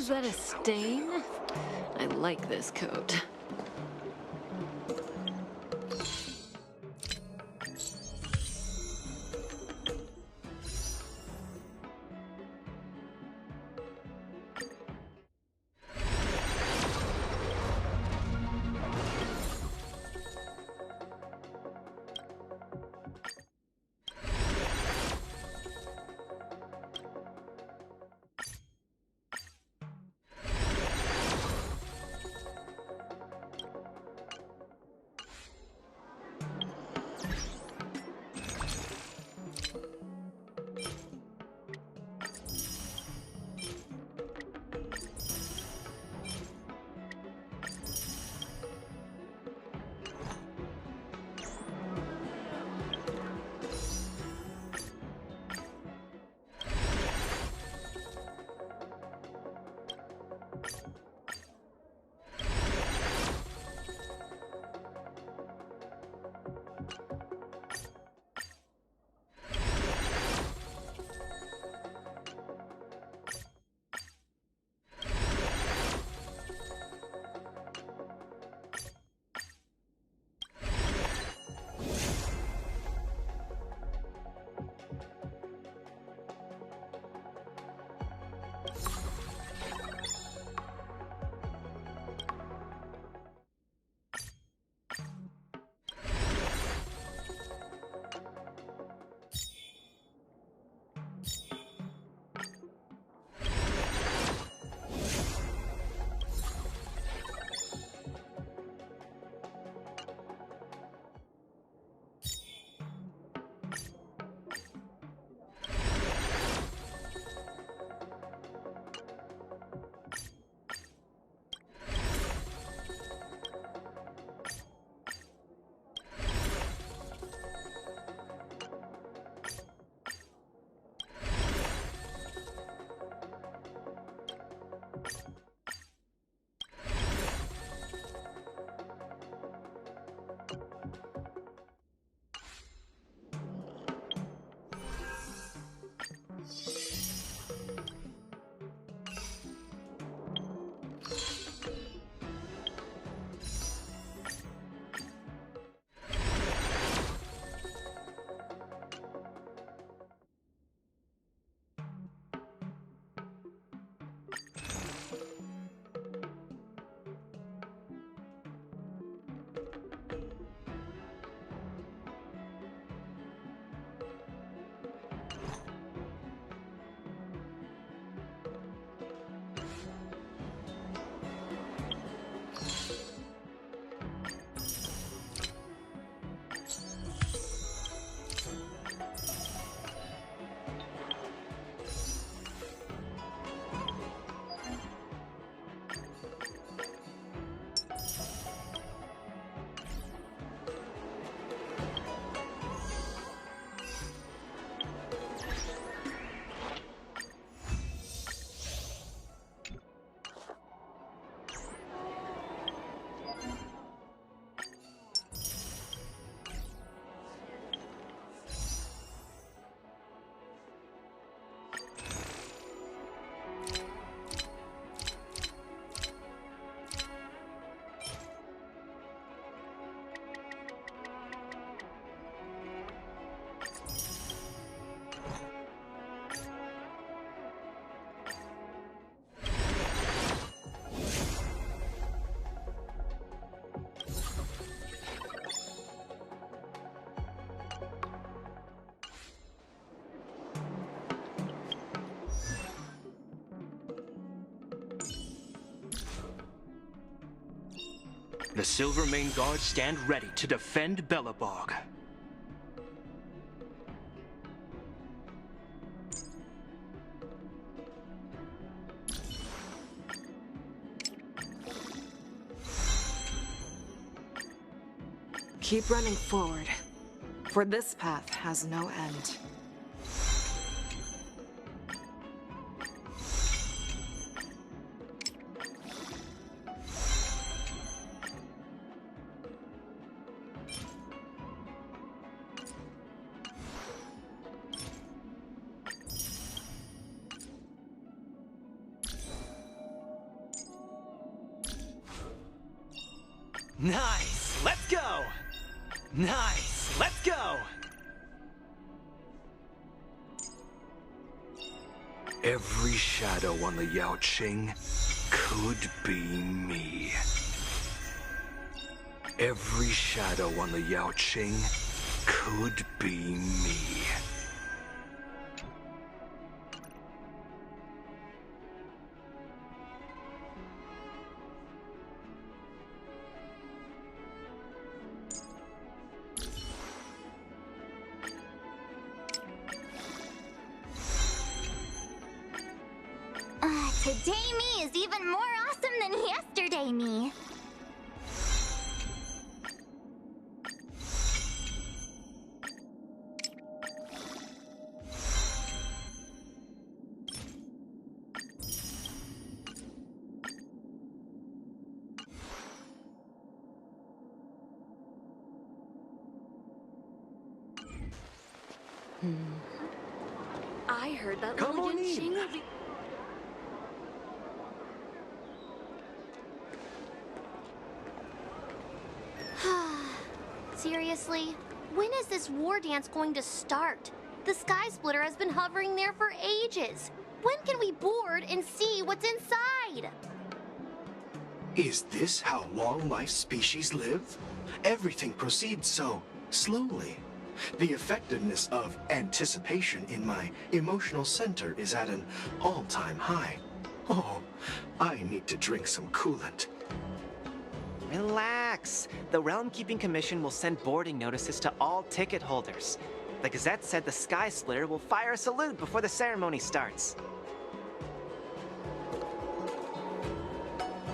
Is that a stain? I like this coat. The Silver Main Guard stand ready to defend Belobog. Keep running forward, for this path has no end. Nice! Let's go! Nice! Let's go! Every shadow on the Yao Qing could be me. Every shadow on the Yao Qing could be me. Today me is even more awesome than yesterday me. I heard that Come Lil on Yan in. Qing will be... Seriously? When is this war dance going to start? The Sky Splitter has been hovering there for ages. When can we board and see what's inside? Is this how long my species live? Everything proceeds so slowly. The effectiveness of anticipation in my emotional center is at an all-time high. Oh, I need to drink some coolant. Relax. The Realm Keeping Commission will send boarding notices to all ticket holders. The Gazette said the Sky Splitter will fire a salute before the ceremony starts.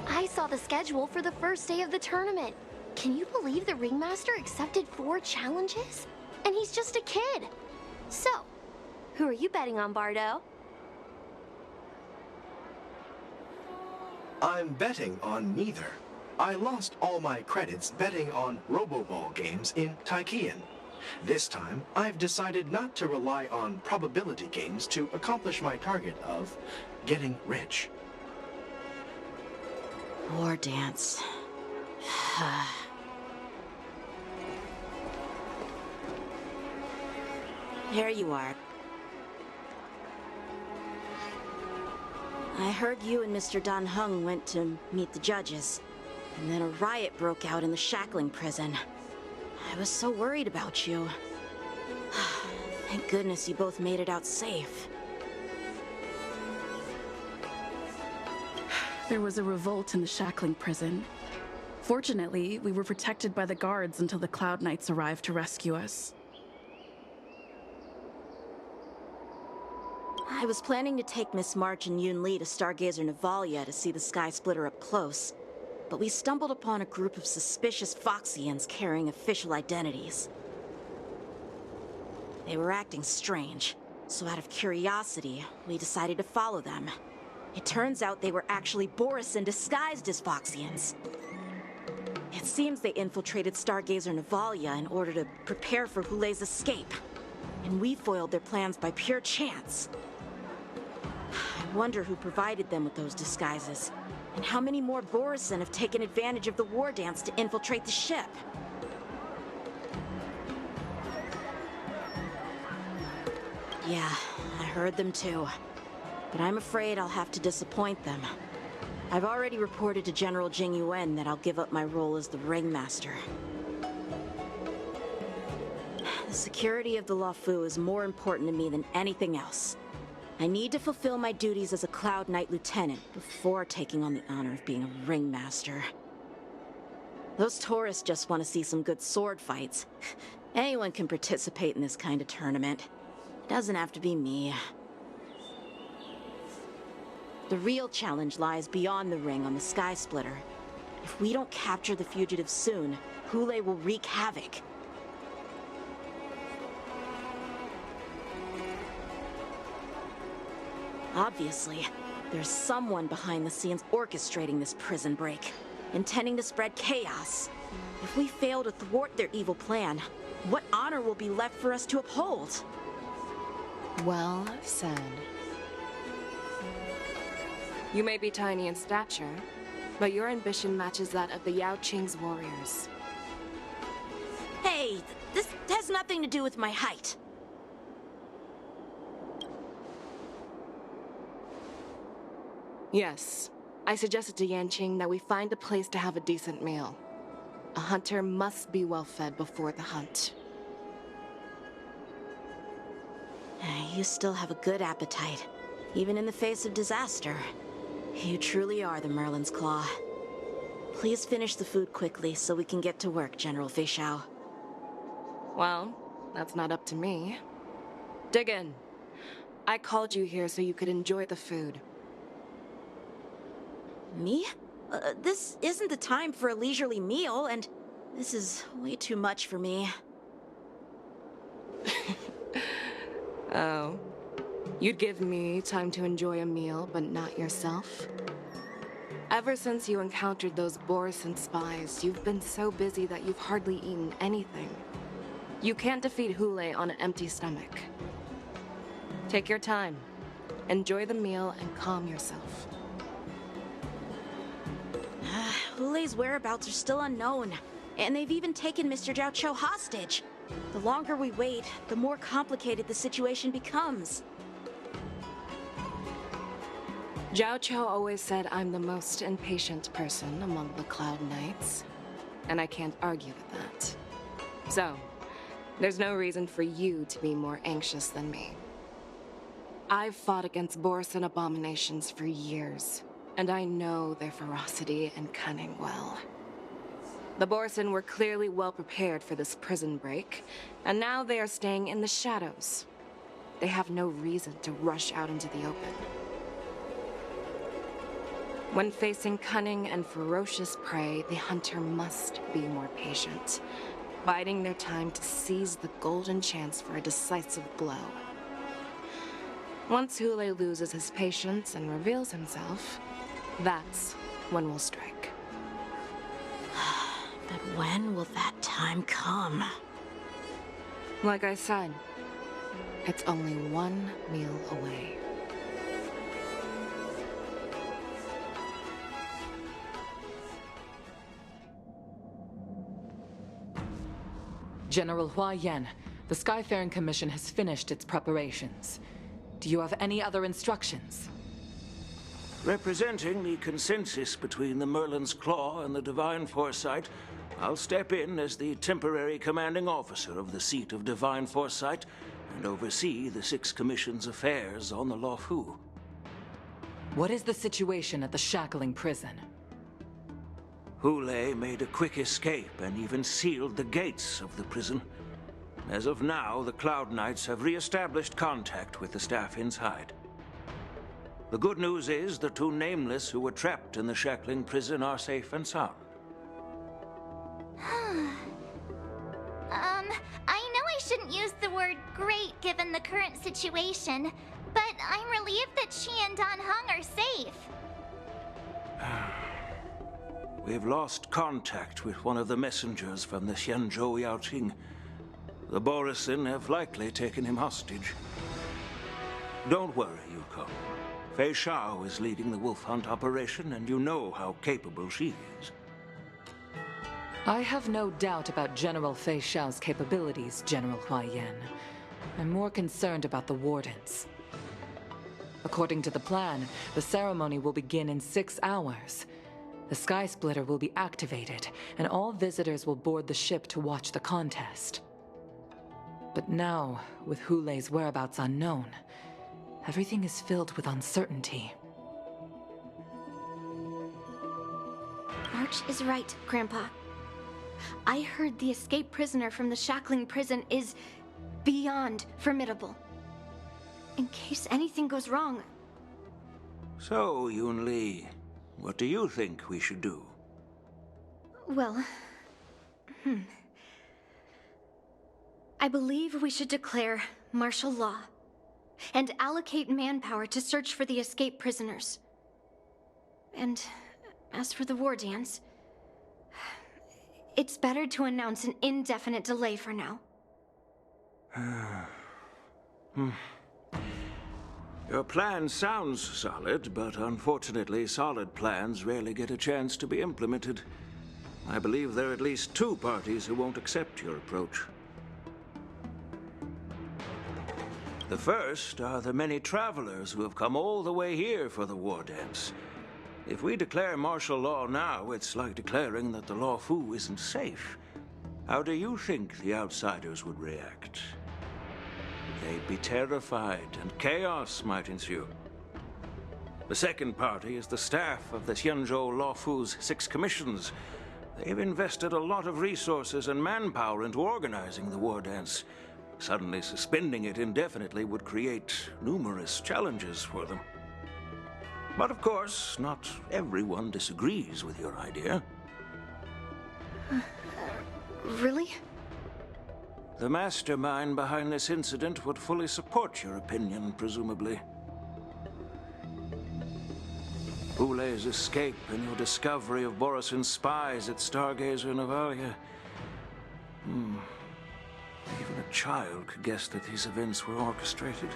I saw the schedule for the first day of the tournament. Can you believe the Ringmaster accepted 4 challenges? And he's just a kid. So, who are you betting on, Bardo? I'm betting on neither. I lost all my credits betting on Roboball games in Taikian. This time, I've decided not to rely on probability games to accomplish my target of getting rich. War dance. Here you are. I heard you and Mr. Dan Heng went to meet the judges, and then a riot broke out in the shackling prison. I was so worried about you. Thank goodness you both made it out safe. There was a revolt in the shackling prison. Fortunately, we were protected by the guards until the Cloud Knights arrived to rescue us. I was planning to take Miss March and Yoon Lee to Stargazer Navalia to see the Sky Splitter up close, but we stumbled upon a group of suspicious Foxians carrying official identities. They were acting strange, so out of curiosity, we decided to follow them. It turns out they were actually Borisin disguised as Foxians. It seems they infiltrated Stargazer Navalia in order to prepare for Hulei's escape, and we foiled their plans by pure chance. I wonder who provided them with those disguises, and how many more Borisin have taken advantage of the war dance to infiltrate the ship. Yeah, I heard them too. But I'm afraid I'll have to disappoint them. I've already reported to General Jing Yuan that I'll give up my role as the Ringmaster. The security of the Luofu is more important to me than anything else. I need to fulfill my duties as a Cloud Knight Lieutenant before taking on the honor of being a Ringmaster. Those tourists just want to see some good sword fights. Anyone can participate in this kind of tournament. It doesn't have to be me. The real challenge lies beyond the ring on the Sky Splitter. If we don't capture the fugitives soon, Hulei will wreak havoc. Obviously, there's someone behind the scenes orchestrating this prison break, intending to spread chaos. If we fail to thwart their evil plan, what honor will be left for us to uphold? Well said. You may be tiny in stature, But your ambition matches that of the Yao Qing's warriors. Hey, this has nothing to do with my height. Yes, I suggested to Yanqing that we find a place to have a decent meal. A hunter must be well fed before the hunt. You still have a good appetite, even in the face of disaster. You truly are the Merlin's Claw. Please finish the food quickly so we can get to work, General Fei Shao. Well, that's not up to me. Dig in. I called you here so you could enjoy the food. Me? This isn't the time for a leisurely meal, and this is way too much for me. Oh. You'd give me time to enjoy a meal, but not yourself? Ever since you encountered those Borison spies, you've been so busy that you've hardly eaten anything. You can't defeat Hule on an empty stomach. Take your time. Enjoy the meal and calm yourself. Hule's whereabouts are still unknown, and they've even taken Mr. Zhao Cho hostage. The longer we wait, the more complicated the situation becomes. Zhao Cho always said I'm the most impatient person among the Cloud Knights, and I can't argue with that. So, there's no reason for you to be more anxious than me. I've fought against Borison abominations for years, and I know their ferocity and cunning well. The Borison were clearly well prepared for this prison break, and now they are staying in the shadows. They have no reason to rush out into the open. When facing cunning and ferocious prey, the hunter must be more patient, biding their time to seize the golden chance for a decisive blow. Once Hule loses his patience and reveals himself, that's when we'll strike. But when will that time come? Like I said, it's only one meal away. General Hua Yan, the Skyfaring Commission has finished its preparations. Do you have any other instructions? Representing the consensus between the Merlin's Claw and the Divine Foresight, I'll step in as the temporary commanding officer of the seat of Divine Foresight and oversee the Six Commission's affairs on the Luofu. What is the situation at the Shackling prison? Hule made a quick escape and even sealed the gates of the prison. As of now, the Cloud Knights have re-established contact with the staff inside. The good news is the two Nameless who were trapped in the Shackling prison are safe and sound. I know I shouldn't use the word great given the current situation, but I'm relieved that she and Dan Heng are safe. We've lost contact with one of the messengers from the Xianzhou Yaoqing. The Borison have likely taken him hostage. Don't worry, Yuko. Fei Shao is leading the wolf hunt operation, and you know how capable she is. I have no doubt about General Fei Shao's capabilities, General Hua Yan. I'm more concerned about the Wardens. According to the plan, the ceremony will begin in 6 hours. The Sky Splitter will be activated, and all visitors will board the ship to watch the contest. But now, with Hule's whereabouts unknown, everything is filled with uncertainty. March is right, Grandpa. I heard the escaped prisoner from the Shackling prison is beyond formidable. In case anything goes wrong. So, Yun Li, what do you think we should do? Well, I believe we should declare martial law and allocate manpower to search for the escaped prisoners. And as for the war dance, it's better to announce an indefinite delay for now. Your plan sounds solid, but unfortunately, solid plans rarely get a chance to be implemented. I believe there are at least 2 parties who won't accept your approach. The first are the many travelers who have come all the way here for the war dance. If we declare martial law now, it's like declaring that the Law Fu isn't safe. How do you think the outsiders would react? They'd be terrified, and chaos might ensue. The second party is the staff of the Xianzhou Law Fu's 6 commissions. They've invested a lot of resources and manpower into organizing the war dance. Suddenly suspending it indefinitely would create numerous challenges for them. But of course, not everyone disagrees with your idea. Really? The mastermind behind this incident would fully support your opinion, presumably. Ule's escape and your discovery of Borisin's spies at Stargazer Navalia. Even a child could guess that these events were orchestrated.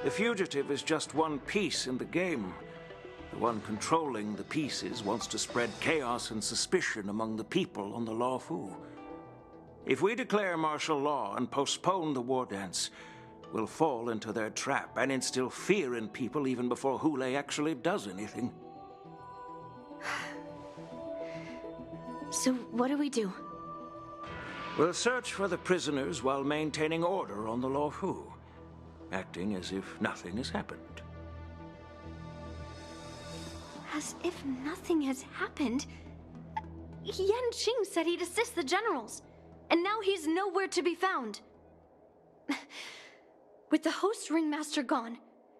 The fugitive is just one piece in the game. The one controlling the pieces wants to spread chaos and suspicion among the people on the Law Fu. If we declare martial law and postpone the war dance, we'll fall into their trap and instill fear in people even before Hule actually does anything. So what do we do? We'll search for the prisoners while maintaining order on the Law Fu, acting as if nothing has happened. As if nothing has happened? Yan Qing said he'd assist the generals, and now he's nowhere to be found. With the host ringmaster gone,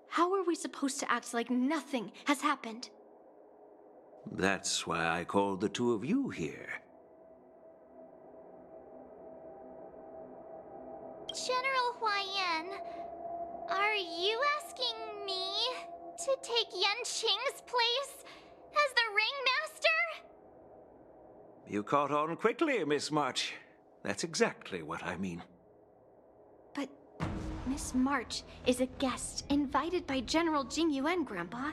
how are we supposed to act like nothing has happened? That's why I called the 2 of you here. General Huaiyan, are you asking me to take Yan Qing's place as the ringmaster? You caught on quickly, Miss March. That's exactly what I mean. But Miss March is a guest invited by General Jing Yuan, Grandpa.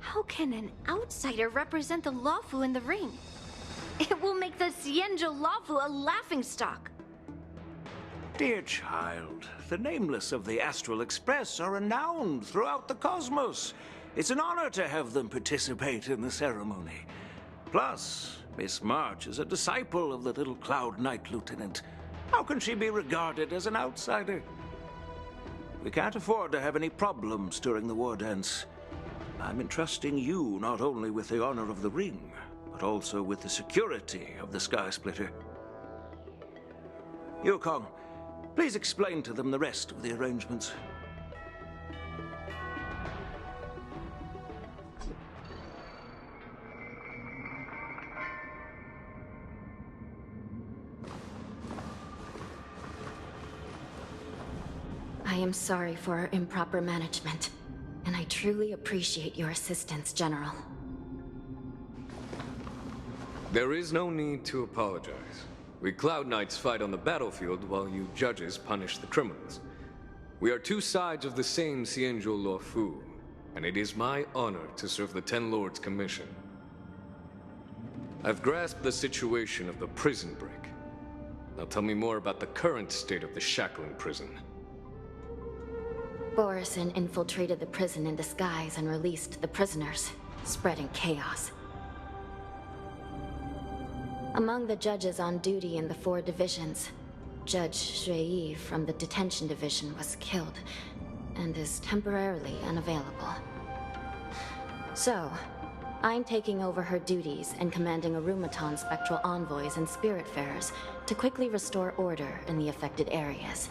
How can an outsider represent the Lawfu in the ring? It will make the Xianzhou Lawfu a laughingstock. Dear child, the nameless of the Astral Express are renowned throughout the cosmos. It's an honor to have them participate in the ceremony. Plus, Miss March is a disciple of the little Cloud Knight Lieutenant. How can she be regarded as an outsider? We can't afford to have any problems during the war dance. I'm entrusting you not only with the honor of the ring, but also with the security of the Sky Splitter. Yukong, please explain to them the rest of the arrangements. I am sorry for our improper management, and I truly appreciate your assistance, General. There is no need to apologize. We Cloud Knights fight on the battlefield while you judges punish the criminals. We are 2 sides of the same Xianzhou Law Fu, and it is my honor to serve the Ten Lords' commission. I've grasped the situation of the prison break. Now tell me more about the current state of the shackling prison. Borisin infiltrated the prison in disguise and released the prisoners, spreading chaos. Among the judges on duty in the 4 divisions, Judge Shui from the detention division was killed and is temporarily unavailable. So, I'm taking over her duties and commanding Arumaton spectral envoys and spiritfarers to quickly restore order in the affected areas.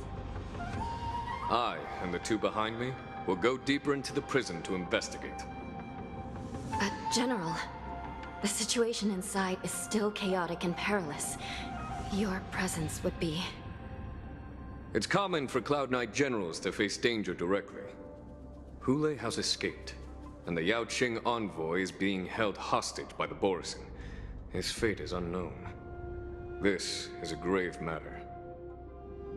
I and the 2 behind me will go deeper into the prison to investigate. But, General, the situation inside is still chaotic and perilous. Your presence would be... It's common for Cloud Knight generals to face danger directly. Hule has escaped, and the Yao Qing envoy is being held hostage by the Borisin. His fate is unknown. This is a grave matter.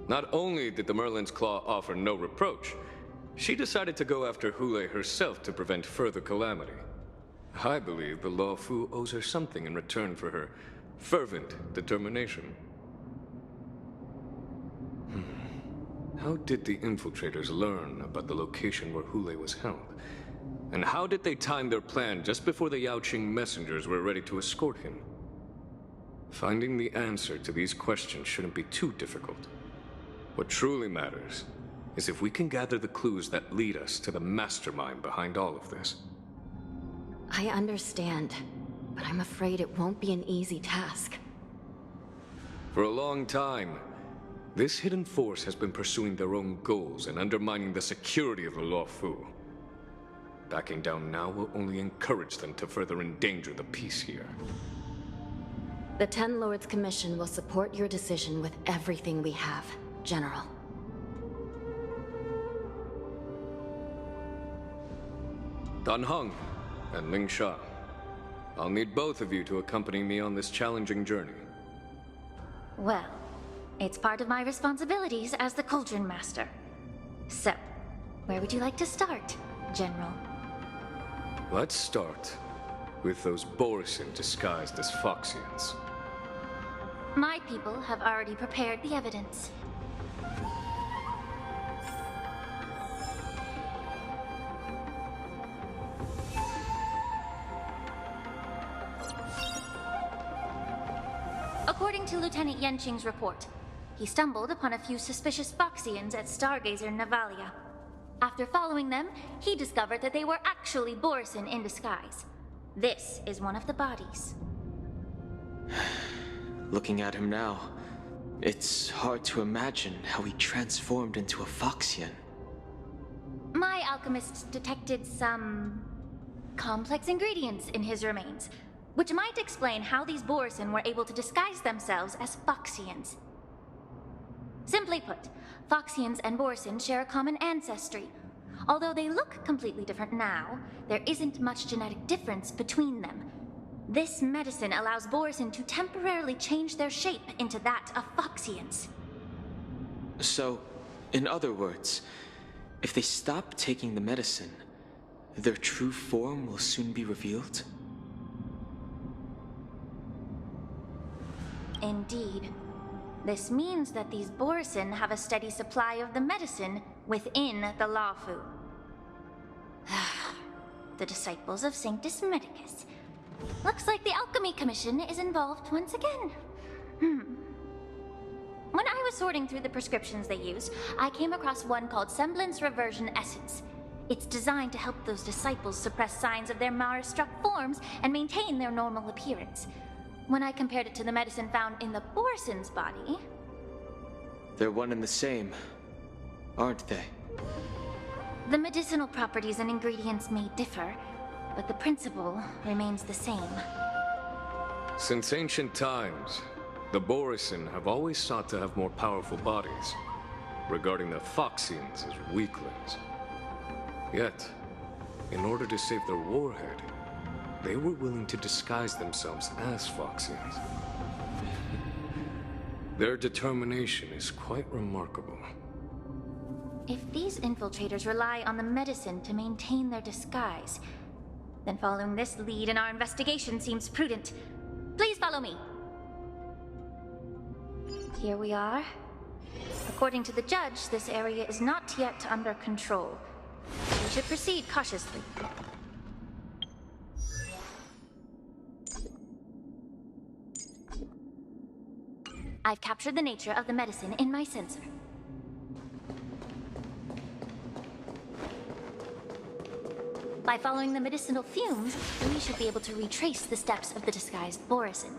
Not only did the Merlin's Claw offer no reproach, she decided to go after Hule herself to prevent further calamity. I believe the Law Fu owes her something in return for her fervent determination. How did the infiltrators learn about the location where Hule was held? And how did they time their plan just before the Yaoqing messengers were ready to escort him? Finding the answer to these questions shouldn't be too difficult. What truly matters is if we can gather the clues that lead us to the mastermind behind all of this. I understand, but I'm afraid it won't be an easy task. For a long time, this hidden force has been pursuing their own goals and undermining the security of the Law Fu. Backing down now will only encourage them to further endanger the peace here. The Ten Lords Commission will support your decision with everything we have, General. Dan Heng and Ling Sha, I'll need both of you to accompany me on this challenging journey. Well, it's part of my responsibilities as the Cauldron Master. So, where would you like to start, General? Let's start with those Borisin disguised as Foxians. My people have already prepared the evidence. According to Lieutenant Yenqing's report, he stumbled upon a few suspicious Foxians at Stargazer Navalia. After following them, he discovered that they were actually Borisin in disguise. This is one of the bodies. Looking at him now, it's hard to imagine how he transformed into a Foxian. My alchemists detected some complex ingredients in his remains, which might explain how these Borisin were able to disguise themselves as Foxians. Simply put, Foxians and Borisin share a common ancestry. Although they look completely different now, there isn't much genetic difference between them. This medicine allows Borisin to temporarily change their shape into that of Foxians. So, in other words, if they stop taking the medicine, their true form will soon be revealed? Indeed. This means that these Borisin have a steady supply of the medicine within the Law Fu. The disciples of Sanctus Medicus. Looks like the Alchemy Commission is involved once again. When I was sorting through the prescriptions they use, I came across one called Semblance Reversion Essence. It's designed to help those disciples suppress signs of their Mara-struck forms and maintain their normal appearance. When I compared it to the medicine found in the Borisin's body... They're one and the same, aren't they? The medicinal properties and ingredients may differ, but the principle remains the same. Since ancient times, the Borisin have always sought to have more powerful bodies, regarding the Foxians as weaklings. Yet, in order to save their warhead, they were willing to disguise themselves as Foxians. Their determination is quite remarkable. If these infiltrators rely on the medicine to maintain their disguise, then following this lead in our investigation seems prudent. Please follow me. Here we are. According to the judge, this area is not yet under control. We should proceed cautiously. I've captured the nature of the medicine in my sensor. By following the medicinal fumes, we should be able to retrace the steps of the disguised Borisin.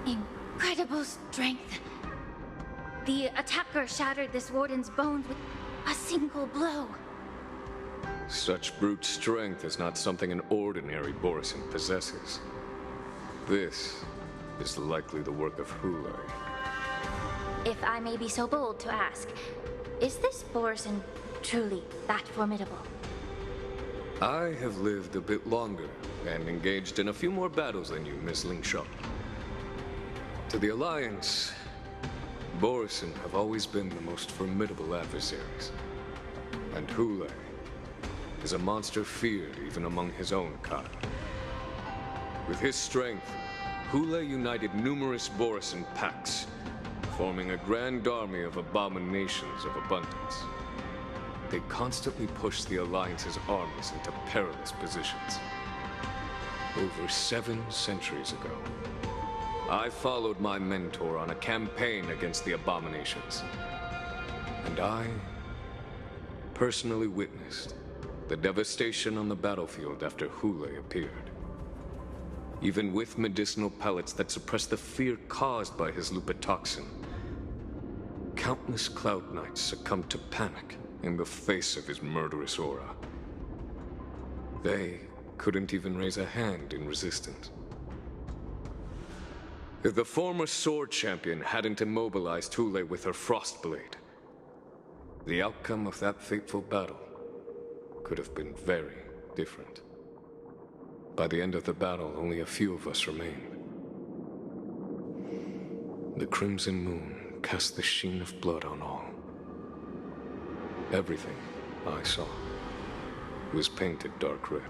Incredible strength. The attacker shattered this warden's bones with a single blow. Such brute strength is not something an ordinary Borisin possesses. This is likely the work of Hule. If I may be so bold to ask, is this Borisin truly that formidable? I have lived a bit longer and engaged in a few more battles than you, Miss Lingshaw. To the Alliance, Borison have always been the most formidable adversaries. And Hule is a monster feared even among his own kind. With his strength, Hule united numerous Borison pacts, forming a grand army of abominations of abundance. They constantly push the Alliance's armies into perilous positions. Over 7 centuries ago, I followed my mentor on a campaign against the abominations. And I personally witnessed the devastation on the battlefield after Hule appeared. Even with medicinal pellets that suppress the fear caused by his lupitoxin, countless Cloud Knights succumbed to panic in the face of his murderous aura. They couldn't even raise a hand in resistance. If the former sword champion hadn't immobilized Hule with her Frostblade, the outcome of that fateful battle could have been very different. By the end of the battle, only a few of us remained. The Crimson Moon cast the sheen of blood on all. Everything I saw was painted dark red.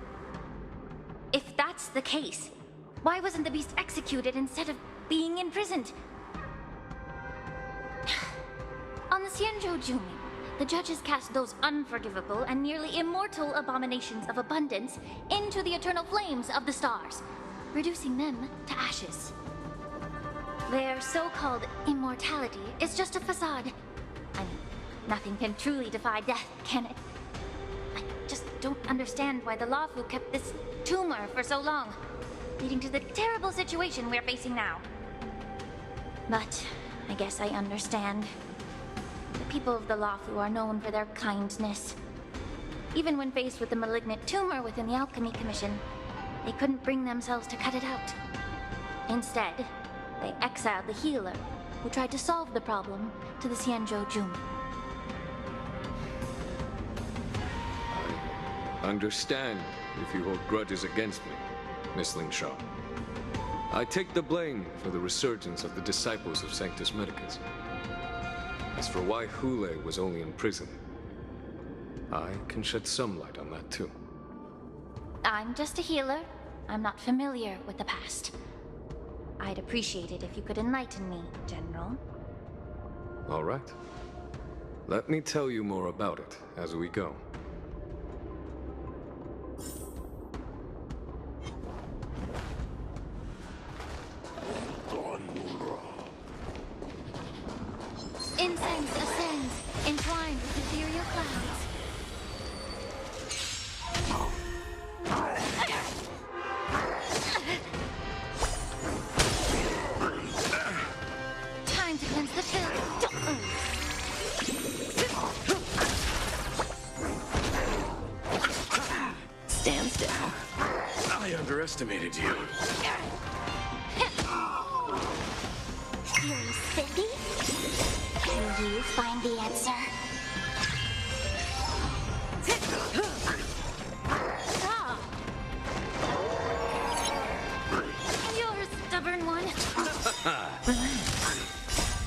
If that's the case, why wasn't the beast executed instead of being imprisoned? On the Xianzhou Jumi, the judges cast those unforgivable and nearly immortal abominations of abundance into the eternal flames of the stars, reducing them to ashes. Their so-called immortality is just a facade. I mean, nothing can truly defy death, can it? I just don't understand why the Luofu kept this tumor for so long, leading to the terrible situation we're facing now. But I guess I understand. The people of the Luofu are known for their kindness. Even when faced with the malignant tumor within the Alchemy Commission, they couldn't bring themselves to cut it out. Instead, they exiled the healer, who tried to solve the problem, to the Xianzhou Jumi. I understand if you hold grudges against me, Miss Lingshaw. I take the blame for the resurgence of the disciples of Sanctus Medicus. As for why Hule was only in prison, I can shed some light on that too. I'm just a healer. I'm not familiar with the past. I'd appreciate it if you could enlighten me, General. All right. Let me tell you more about it as we go. Incense ascends, entwined with ethereal clouds. Time to cleanse the field. Stand still. I underestimated you. Furious Cindy? Can you find the answer? Ah. You're a stubborn one.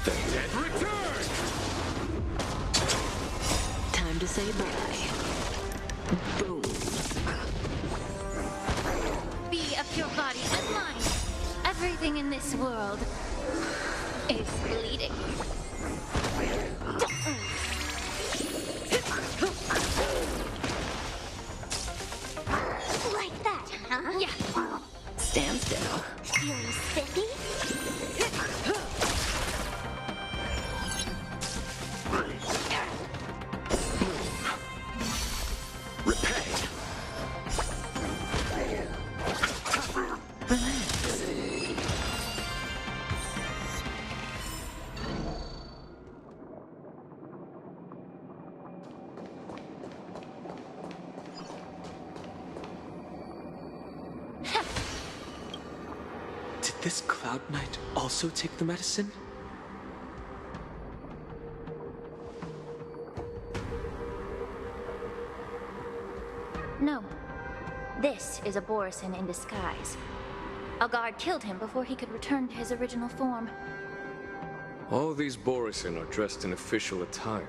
The dead return! Time to say bye. Boom. Be a pure body and mind. Everything in this world is bleeding. Like that, huh? Yeah. Stand still. You're spiffy? Did this Cloud Knight also take the medicine? No. This is a Borisin in disguise. A guard killed him before he could return to his original form. All these Borisin are dressed in official attire.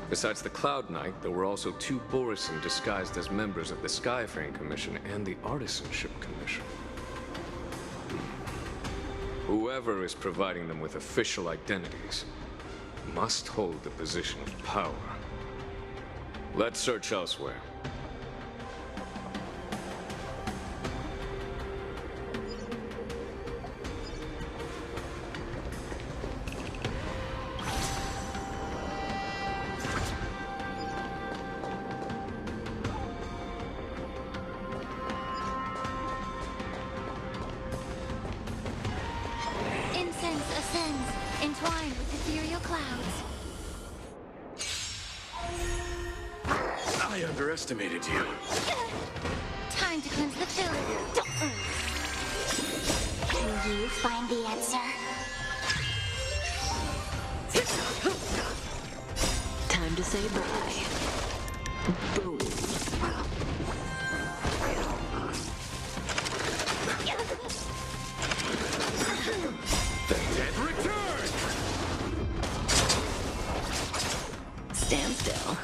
Besides the Cloud Knight, there were also 2 Borisin disguised as members of the Skyfaring Commission and the Artisanship Commission. Whoever is providing them with official identities must hold a position of power. Let's search elsewhere. Incense ascends, entwined with ethereal clouds. I underestimated you. Time to cleanse the filth. Can you find the answer? Time to say bye. Boom. The dead return! Stand still.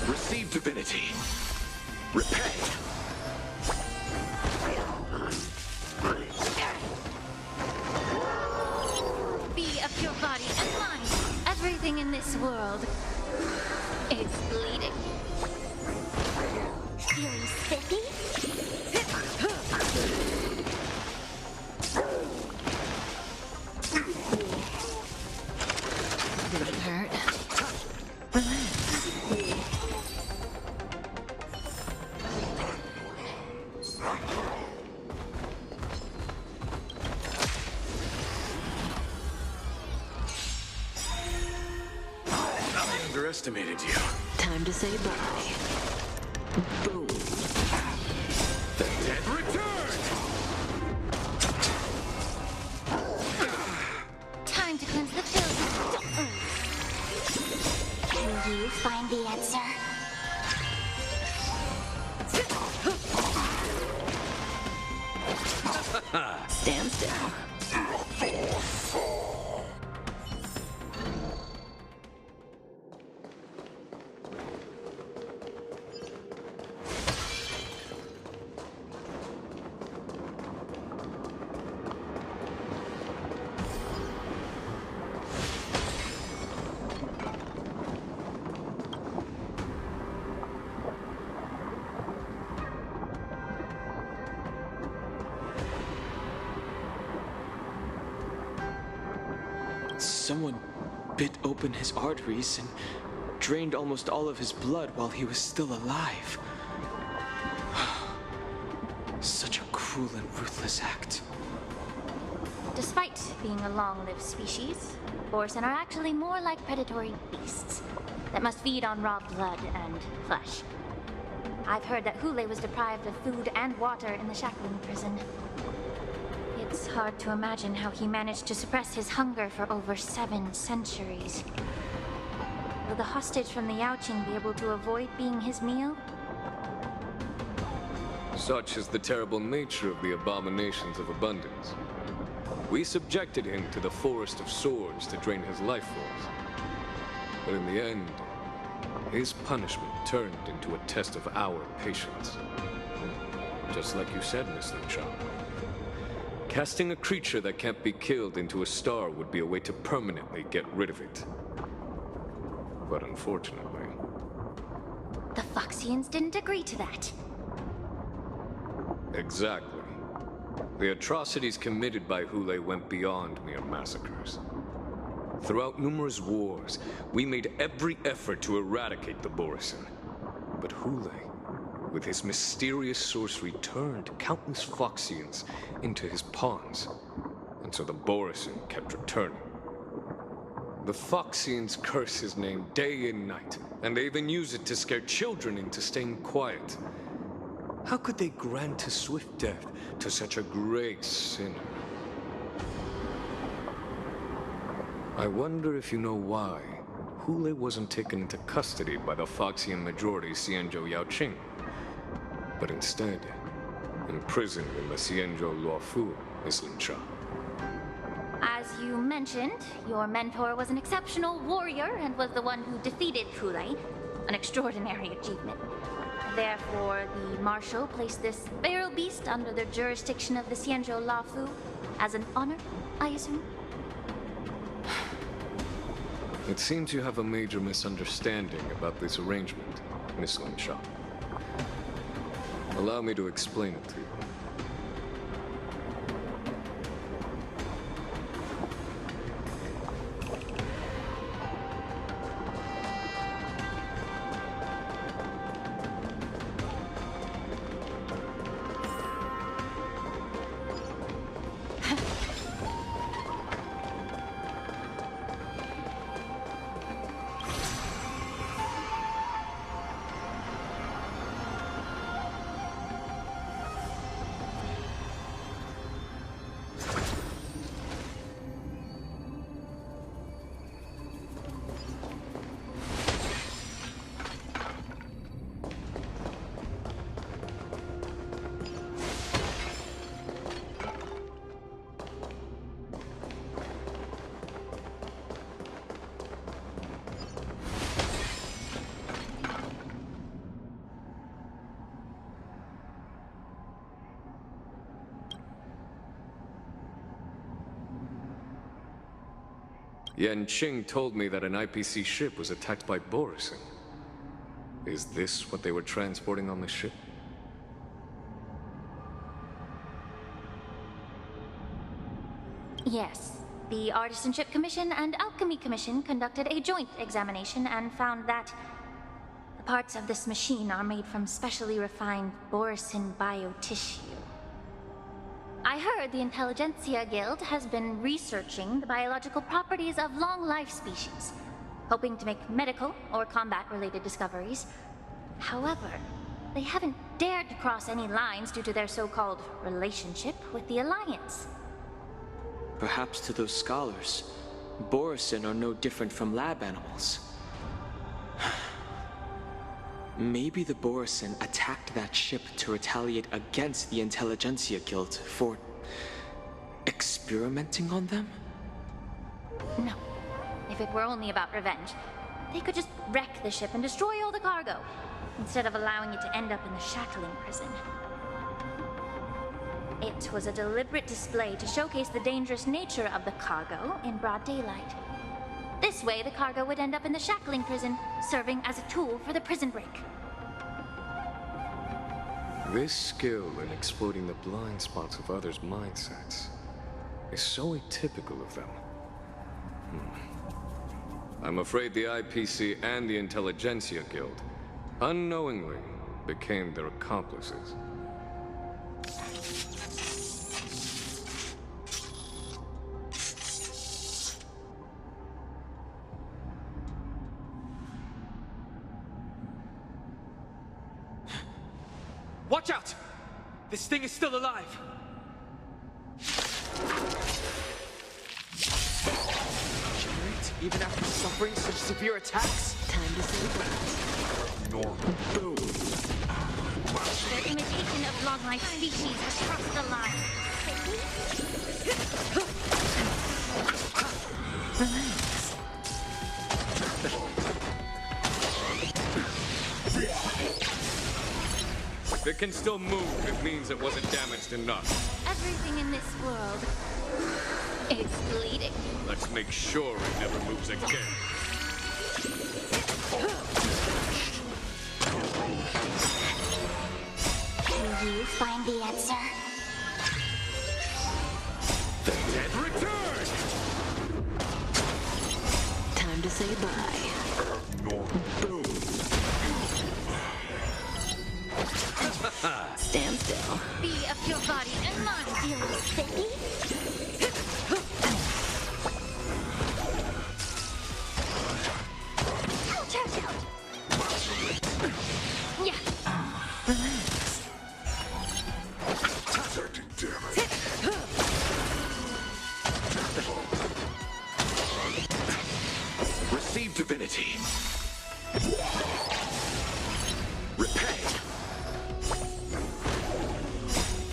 Receive divinity. Repay. Be of pure body and mind. Everything in this world is bleeding. Feeling spiffy? Did it hurt? I underestimated you. Time to say bye. Boom. The dead return! Time to cleanse the filth. Can you find the answer? Stand still. Someone bit open his arteries and drained almost all of his blood while he was still alive. Such a cruel and ruthless act. Despite being a long-lived species, Borisin are actually more like predatory beasts that must feed on raw blood and flesh. I've heard that Hule was deprived of food and water in the shackling prison. It's hard to imagine how he managed to suppress his hunger for over 7 centuries. Will the hostage from the Yaoqing be able to avoid being his meal? Such is the terrible nature of the abominations of abundance. We subjected him to the Forest of Swords to drain his life force. But in the end, his punishment turned into a test of our patience. Just like you said, Mr. Chang. Casting a creature that can't be killed into a star would be a way to permanently get rid of it. But unfortunately... The Foxians didn't agree to that. Exactly. The atrocities committed by Hule went beyond mere massacres. Throughout numerous wars, we made every effort to eradicate the Borisin. But Hule, with his mysterious sorcery, turned countless Foxians into his pawns, and so the Borisin kept returning. The Foxians curse his name day and night, and they even use it to scare children into staying quiet. How could they grant a swift death to such a great sinner? I wonder if you know why Hule wasn't taken into custody by the Foxian majority Xianzhou Yaoqing, but instead imprisoned in the Xianzhou Luofu, Miss Lin Sha. As you mentioned, your mentor was an exceptional warrior and was the one who defeated Hule, an extraordinary achievement. Therefore, the Marshal placed this feral beast under the jurisdiction of the Xianzhou Luofu as an honor, I assume? It seems you have a major misunderstanding about this arrangement, Miss Lin Sha. Allow me to explain it to you. Yanqing told me that an IPC ship was attacked by Borison. Is this what they were transporting on the ship? Yes. The Artisanship Commission and Alchemy Commission conducted a joint examination and found that the parts of this machine are made from specially refined Borison biotissue. I heard the Intelligentsia Guild has been researching the biological properties of long-life species, hoping to make medical or combat-related discoveries. However, they haven't dared to cross any lines due to their so-called relationship with the Alliance. Perhaps to those scholars, Borison are no different from lab animals. Maybe the Borison attacked that ship to retaliate against the Intelligentsia Guild for experimenting on them? No. If it were only about revenge, they could just wreck the ship and destroy all the cargo, instead of allowing it to end up in the shackling prison. It was a deliberate display to showcase the dangerous nature of the cargo in broad daylight. This way, the cargo would end up in the shackling prison, serving as a tool for the prison break. This skill in exploiting the blind spots of others' mindsets is so atypical of them. I'm afraid the IPC and the Intelligentsia Guild unknowingly became their accomplices. Watch out! This thing is still alive! Regenerate even after suffering such severe attacks? Time to say goodbye. Normal. Boom. Their imitation of long-life species has crossed the line. Relax. If it can still move, it means it wasn't damaged enough. Everything in this world is bleeding. Let's make sure it never moves again. Can you find the answer? The dead return! Time to say bye. Normal. Boom. Stand still. Be of your body and mind, you little sticky. Ouch, ouch, ouch. Yeah. Relax. infinity. Repay.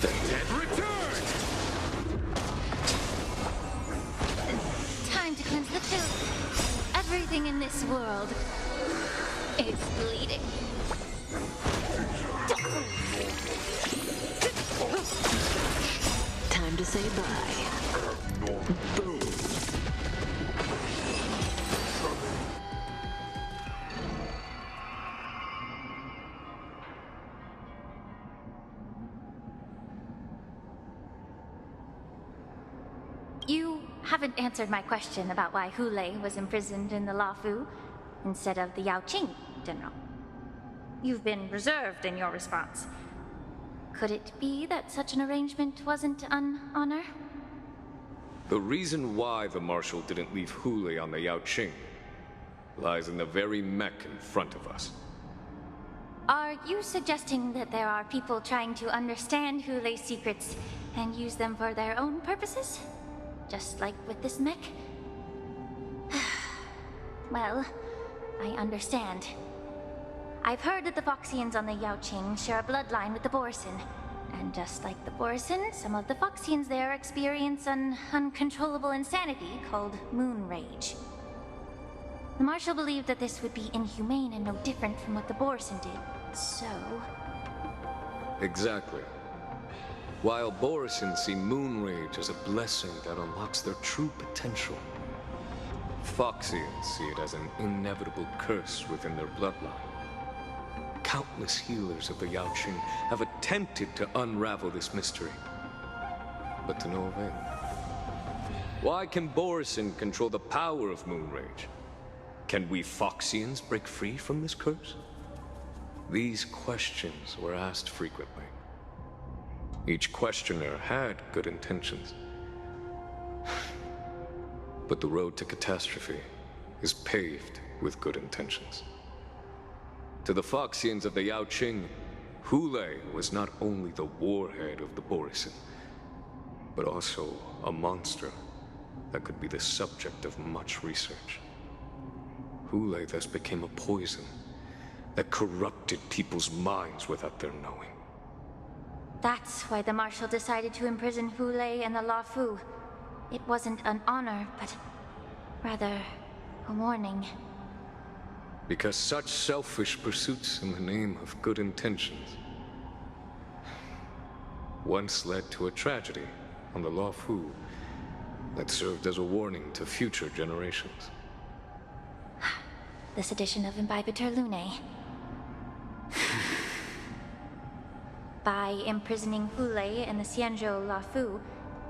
The dead return! Time to cleanse the filth. Everything in this world is bleeding. Time to say bye. Boom. You haven't answered my question about why Hule was imprisoned in the Lafu instead of the Yao Qing, General. You've been reserved in your response. Could it be that such an arrangement wasn't an honor? The reason why the Marshal didn't leave Hule on the Yao Qing lies in the very mech in front of us. Are you suggesting that there are people trying to understand Hule's secrets and use them for their own purposes? Just like with this mech? Well, I understand. I've heard that the Foxians on the Yao Qing share a bloodline with the Borisin. And just like the Borisin, some of the Foxians there experience an uncontrollable insanity called moon rage. The Marshal believed that this would be inhumane and no different from what the Borisin did, so... Exactly. While Borisin see moon rage as a blessing that unlocks their true potential, Foxians see it as an inevitable curse within their bloodline. Countless healers of the Yao Qing have attempted to unravel this mystery, but to no avail. Why can Borisin control the power of moon rage? Can we Foxians break free from this curse? These questions were asked frequently. Each questioner had good intentions. But the road to catastrophe is paved with good intentions. To the Foxians of the Yao Qing, Hule was not only the warhead of the Borisin, but also a monster that could be the subject of much research. Hule thus became a poison that corrupted people's minds without their knowing. That's why the Marshal decided to imprison Hule and the Lafu. It wasn't an honor, but rather a warning. Because such selfish pursuits in the name of good intentions once led to a tragedy on the Lafu that served as a warning to future generations. This edition of Imbibitor Lunae. By imprisoning Hule and the Xianzhou Lafu,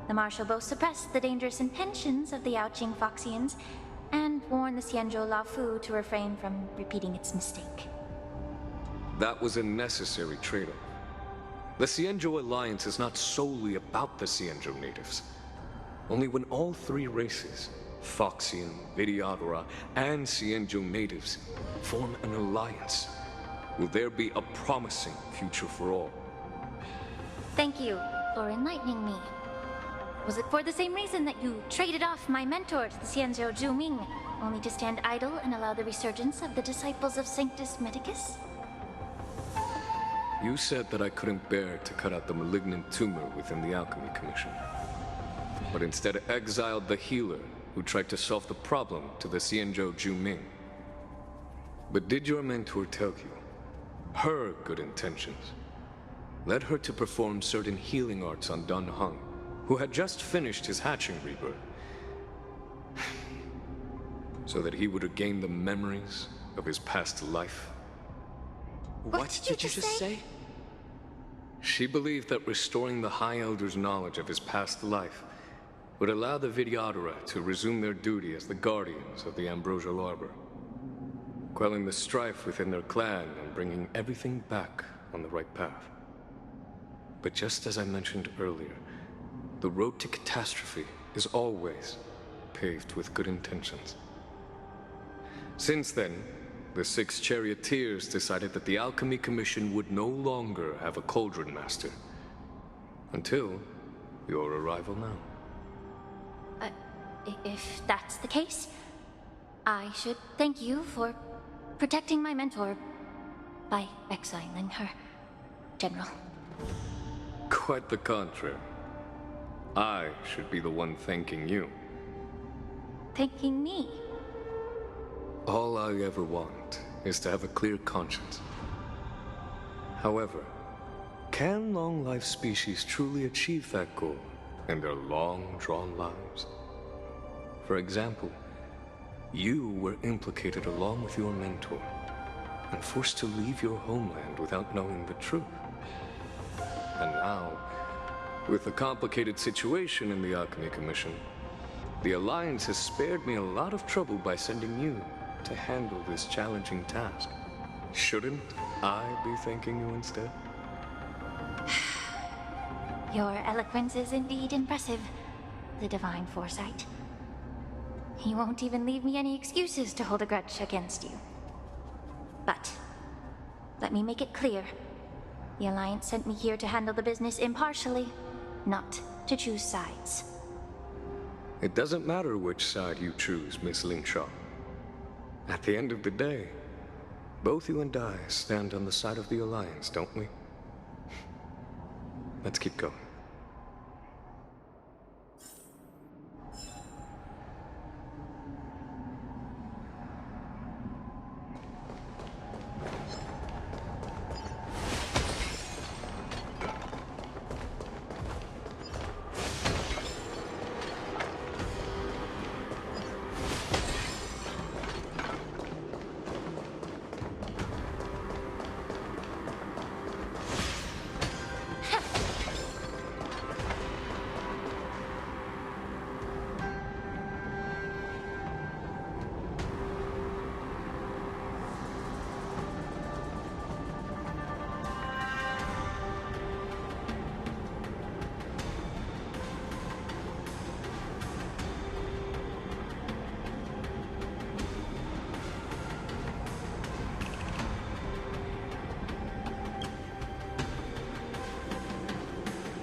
the Marshal both suppressed the dangerous intentions of the Yao Qing Foxians and warned the Xianzhou Lafu to refrain from repeating its mistake. That was a necessary trade-off. The Xianzhou alliance is not solely about the Xianzhou natives. Only when all three races, Foxian, Vidyadhara, and Xianzhou natives, form an alliance, will there be a promising future for all. Thank you for enlightening me. Was it for the same reason that you traded off my mentor to the Xianzhou Zhuming, only to stand idle and allow the resurgence of the disciples of Sanctus Medicus? You said that I couldn't bear to cut out the malignant tumor within the Alchemy Commission, but instead exiled the healer who tried to solve the problem to the Xianzhou Zhuming. But did your mentor tell you her good intentions led her to perform certain healing arts on Dun Hung, who had just finished his hatching rebirth, so that he would regain the memories of his past life? What did you just say? She believed that restoring the High Elder's knowledge of his past life would allow the Vidyadhara to resume their duty as the guardians of the Ambrosial Arbor, quelling the strife within their clan and bringing everything back on the right path. But just as I mentioned earlier, the road to catastrophe is always paved with good intentions. Since then, the 6 charioteers decided that the Alchemy Commission would no longer have a cauldron master. Until your arrival now. If that's the case, I should thank you for protecting my mentor by exiling her, General. Quite the contrary. I should be the one thanking you. Thanking me? All I ever want is to have a clear conscience. However, can long-life species truly achieve that goal in their long-drawn lives? For example, you were implicated along with your mentor and forced to leave your homeland without knowing the truth. And now, with the complicated situation in the Alchemy Commission, the Alliance has spared me a lot of trouble by sending you to handle this challenging task. Shouldn't I be thanking you instead? Your eloquence is indeed impressive, the divine foresight. He won't even leave me any excuses to hold a grudge against you. But, let me make it clear. The Alliance sent me here to handle the business impartially, not to choose sides. It doesn't matter which side you choose, Miss Lingshaw. At the end of the day, both you and I stand on the side of the Alliance, don't we? Let's keep going.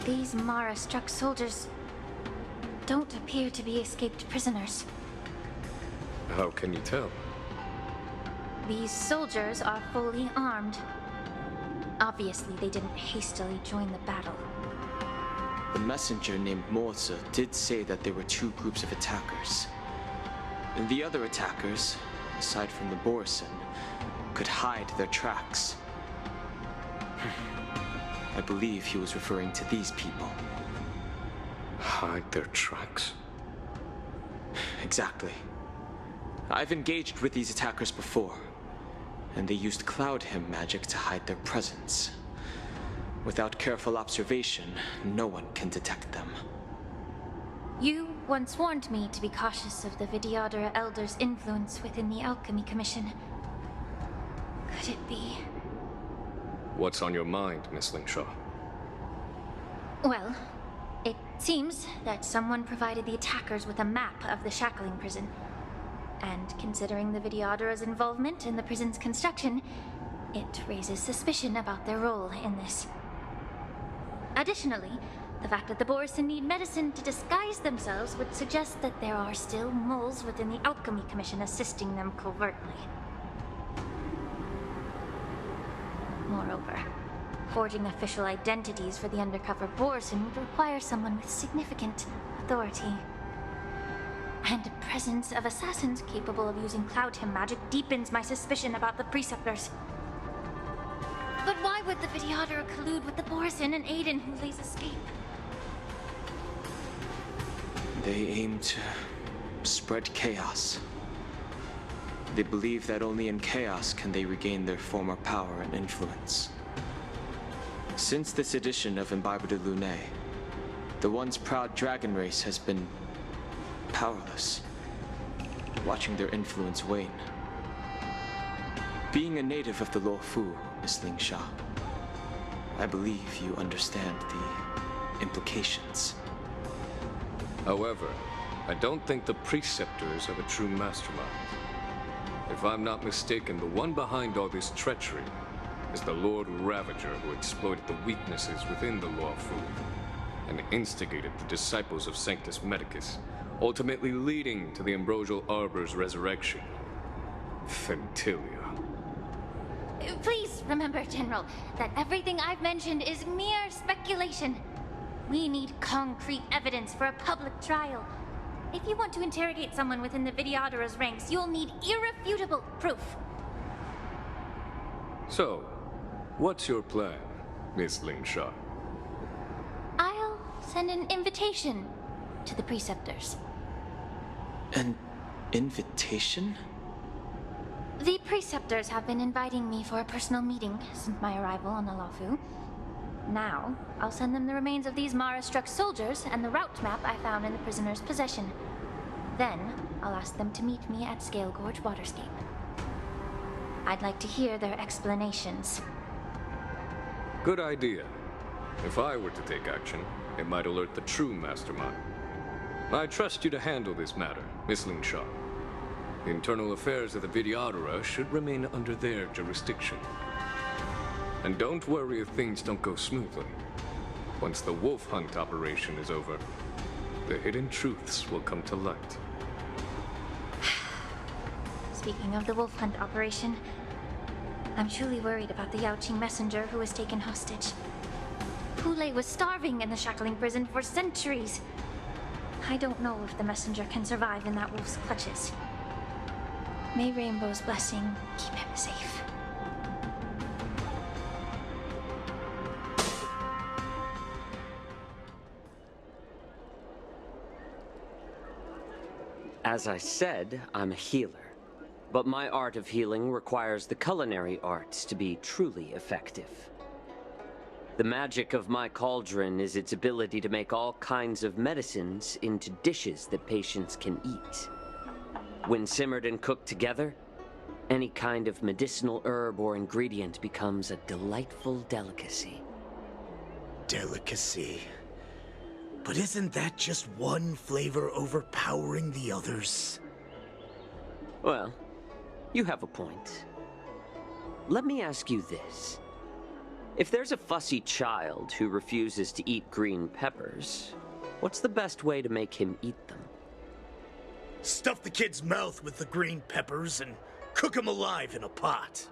These Mara-struck soldiers don't appear to be escaped prisoners. How can you tell? These soldiers are fully armed. Obviously, they didn't hastily join the battle. The messenger named Morza did say that there were two groups of attackers. And the other attackers, aside from the Borisin, could hide their tracks. I believe he was referring to these people. Hide their tracks? Exactly. I've engaged with these attackers before, and they used Cloud Hymn magic to hide their presence. Without careful observation, no one can detect them. You once warned me to be cautious of the Vidyadhara Elder's influence within the Alchemy Commission. Could it be? What's on your mind, Miss Lingshaw? Well, it seems that someone provided the attackers with a map of the shackling prison. And considering the Vidyadhara's involvement in the prison's construction, it raises suspicion about their role in this. Additionally, the fact that the Borisin need medicine to disguise themselves would suggest that there are still moles within the Alchemy Commission assisting them covertly. Moreover, forging official identities for the undercover Borisin would require someone with significant authority. And the presence of assassins capable of using Cloud Hymn magic deepens my suspicion about the Preceptors. But why would the Vidyadhara collude with the Borisin and aid in Hulei's escape? They aim to spread chaos. They believe that only in chaos can they regain their former power and influence. Since this edition of Imbibe de Lune, the once proud dragon race has been powerless, watching their influence wane. Being a native of the Luofu, Miss Lingshaw, I believe you understand the implications. However, I don't think the Preceptors are the true mastermind. If I'm not mistaken, the one behind all this treachery is the Lord Ravager who exploited the weaknesses within the Luofu and instigated the disciples of Sanctus Medicus, ultimately leading to the Ambrosial Arbor's resurrection. Fentilia. Please remember, General, that everything I've mentioned is mere speculation. We need concrete evidence for a public trial. If you want to interrogate someone within the Videodara's ranks, you'll need irrefutable proof. So, what's your plan, Miss Lingsha? I'll send an invitation to the Preceptors. An invitation? The Preceptors have been inviting me for a personal meeting since my arrival on Alafu. Now, I'll send them the remains of these Mara-struck soldiers and the route map I found in the prisoner's possession. Then, I'll ask them to meet me at Scale Gorge Waterscape. I'd like to hear their explanations. Good idea. If I were to take action, it might alert the true mastermind. I trust you to handle this matter, Miss Lingsha. The internal affairs of the Videodara should remain under their jurisdiction. And don't worry if things don't go smoothly. Once the wolf hunt operation is over, the hidden truths will come to light. Speaking of the wolf hunt operation, I'm truly worried about the Yaoqing messenger who was taken hostage. Pule was starving in the shackling prison for centuries. I don't know if the messenger can survive in that wolf's clutches. May Rainbow's blessing keep him safe. As I said, I'm a healer. But my art of healing requires the culinary arts to be truly effective. The magic of my cauldron is its ability to make all kinds of medicines into dishes that patients can eat. When simmered and cooked together, any kind of medicinal herb or ingredient becomes a delightful delicacy. Delicacy? But isn't that just one flavor overpowering the others? Well, you have a point. Let me ask you this. If there's a fussy child who refuses to eat green peppers, what's the best way to make him eat them? Stuff the kid's mouth with the green peppers and cook him alive in a pot.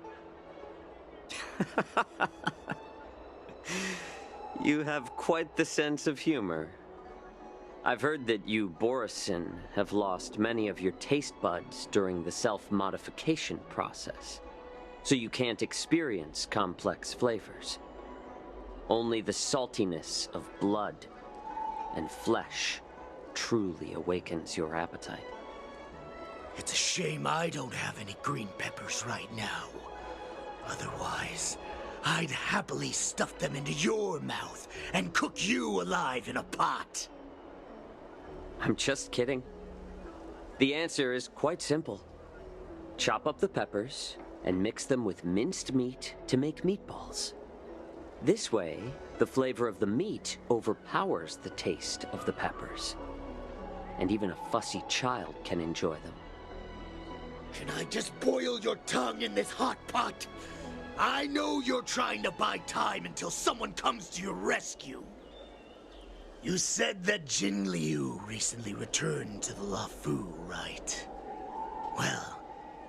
You have quite the sense of humor. I've heard that you, Borisin, have lost many of your taste buds during the self-modification process, so you can't experience complex flavors. Only the saltiness of blood and flesh truly awakens your appetite. It's a shame I don't have any green peppers right now. Otherwise, I'd happily stuff them into your mouth and cook you alive in a pot. I'm just kidding. The answer is quite simple. Chop up the peppers and mix them with minced meat to make meatballs. This way, the flavor of the meat overpowers the taste of the peppers. And even a fussy child can enjoy them. Can I just boil your tongue in this hot pot? I know you're trying to buy time until someone comes to your rescue. You said that Jin Liu recently returned to the Lafu, right? Well,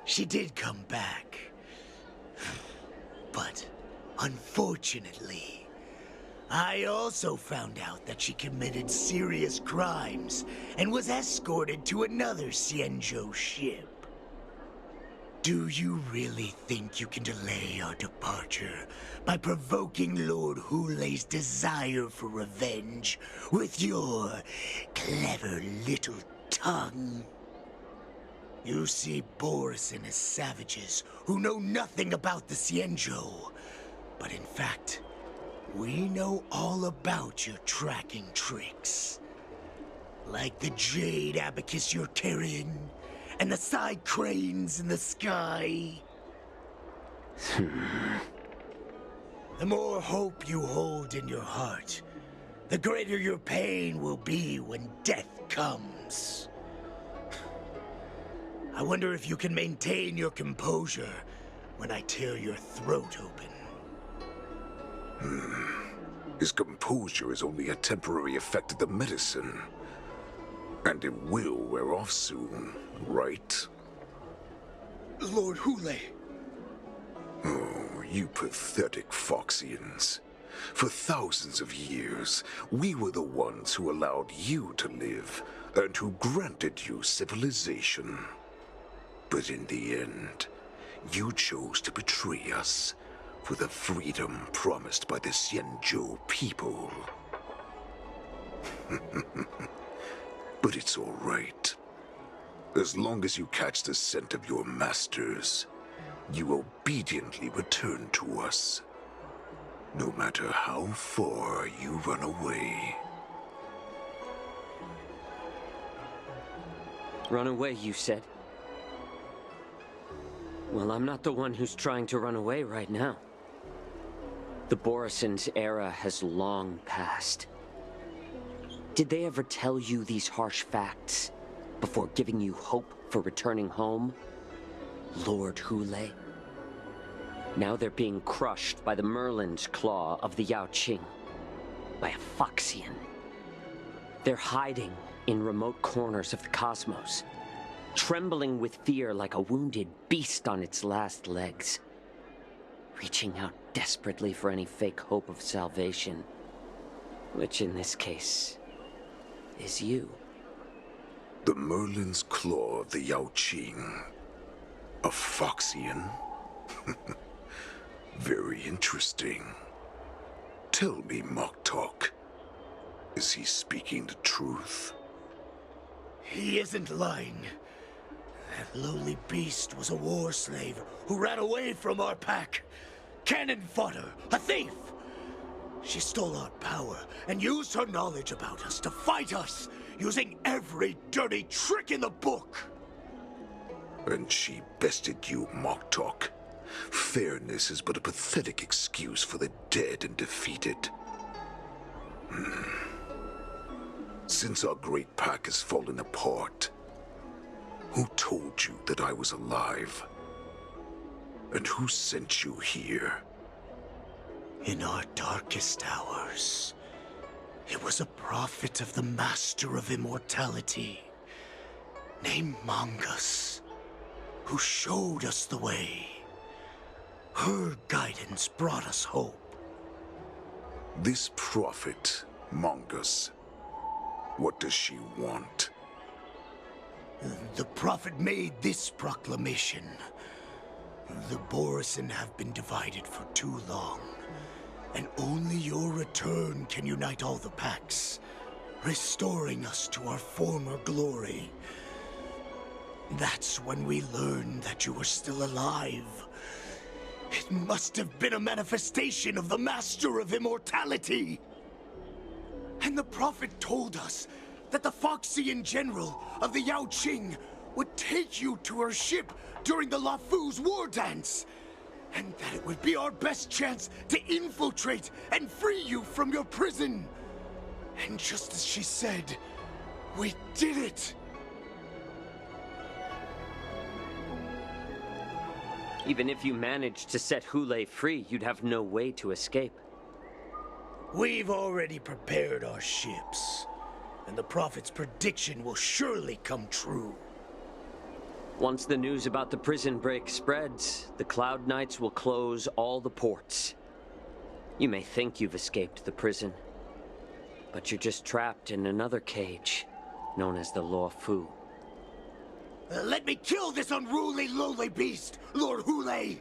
she did come back. But, unfortunately, I also found out that she committed serious crimes and was escorted to another Xianzhou ship. Do you really think you can delay our departure by provoking Lord Hulei's desire for revenge with your clever little tongue? You see Borisin as savages who know nothing about the Xianzhou, but in fact, we know all about your tracking tricks. Like the jade abacus you're carrying, and the side cranes in the sky. The more hope you hold in your heart, the greater your pain will be when death comes. I wonder if you can maintain your composure when I tear your throat open. His composure is only a temporary effect of the medicine. And it will wear off soon, right? Lord Hule. Oh, you pathetic Foxians. For thousands of years, we were the ones who allowed you to live and who granted you civilization. But in the end, you chose to betray us for the freedom promised by the Xianzhou people. But it's all right. As long as you catch the scent of your masters, you obediently return to us. No matter how far you run away. Run away, you said? Well, I'm not the one who's trying to run away right now. The Borison's era has long passed. Did they ever tell you these harsh facts before giving you hope for returning home, Lord Hule? Now they're being crushed by the Merlin's claw of the Yaoqing, by a Foxian. They're hiding in remote corners of the cosmos, trembling with fear like a wounded beast on its last legs, reaching out desperately for any fake hope of salvation, which in this case is you. The Merlin's claw of the Yaoqing. A Foxian? Very interesting. Tell me, Moktok, is he speaking the truth? He isn't lying. That lowly beast was a war slave who ran away from our pack. Cannon fodder, a thief! She stole our power and used her knowledge about us to fight us, using every dirty trick in the book! And she bested you, Moktok. Fairness is but a pathetic excuse for the dead and defeated. Since our great pack has fallen apart, who told you that I was alive? And who sent you here? In our darkest hours, it was a prophet of the Master of Immortality, named Mongus, who showed us the way. Her guidance brought us hope. This prophet, Mongus, what does she want? The prophet made this proclamation. The Borison have been divided for too long, and only your return can unite all the packs, restoring us to our former glory. That's when we learned that you were still alive. It must have been a manifestation of the Master of Immortality. And the prophet told us that the Foxian general of the Yaoqing would take you to her ship during the Lafu's war dance, and that it would be our best chance to infiltrate and free you from your prison. And just as she said, we did it! Even if you managed to set Hule free, you'd have no way to escape. We've already prepared our ships, and the prophet's prediction will surely come true. Once the news about the prison break spreads, the Cloud Knights will close all the ports. You may think you've escaped the prison, but you're just trapped in another cage, known as the Law Fu. Let me kill this unruly, lowly beast, Lord Hule!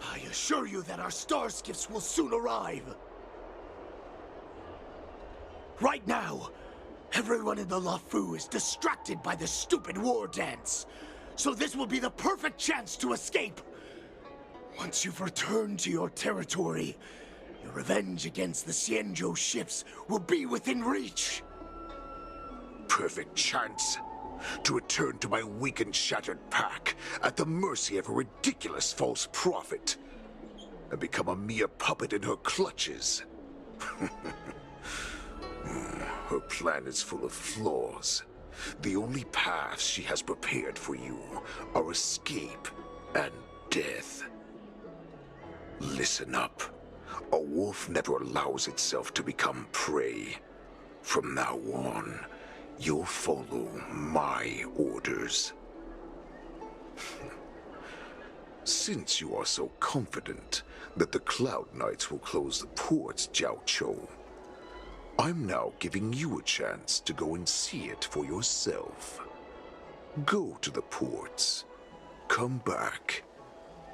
I assure you that our star skiffs will soon arrive. Right now, everyone in the Lafu is distracted by the stupid war dance, so this will be the perfect chance to escape. Once you've returned to your territory, your revenge against the Xianzhou ships will be within reach. Perfect chance to return to my weak and shattered pack at the mercy of a ridiculous false prophet and become a mere puppet in her clutches. Her plan is full of flaws. The only paths she has prepared for you are escape and death. Listen up. A wolf never allows itself to become prey. From now on, you'll follow my orders. Since you are so confident that the Cloud Knights will close the ports, Jiao Chou, I'm now giving you a chance to go and see it for yourself. Go to the ports, come back,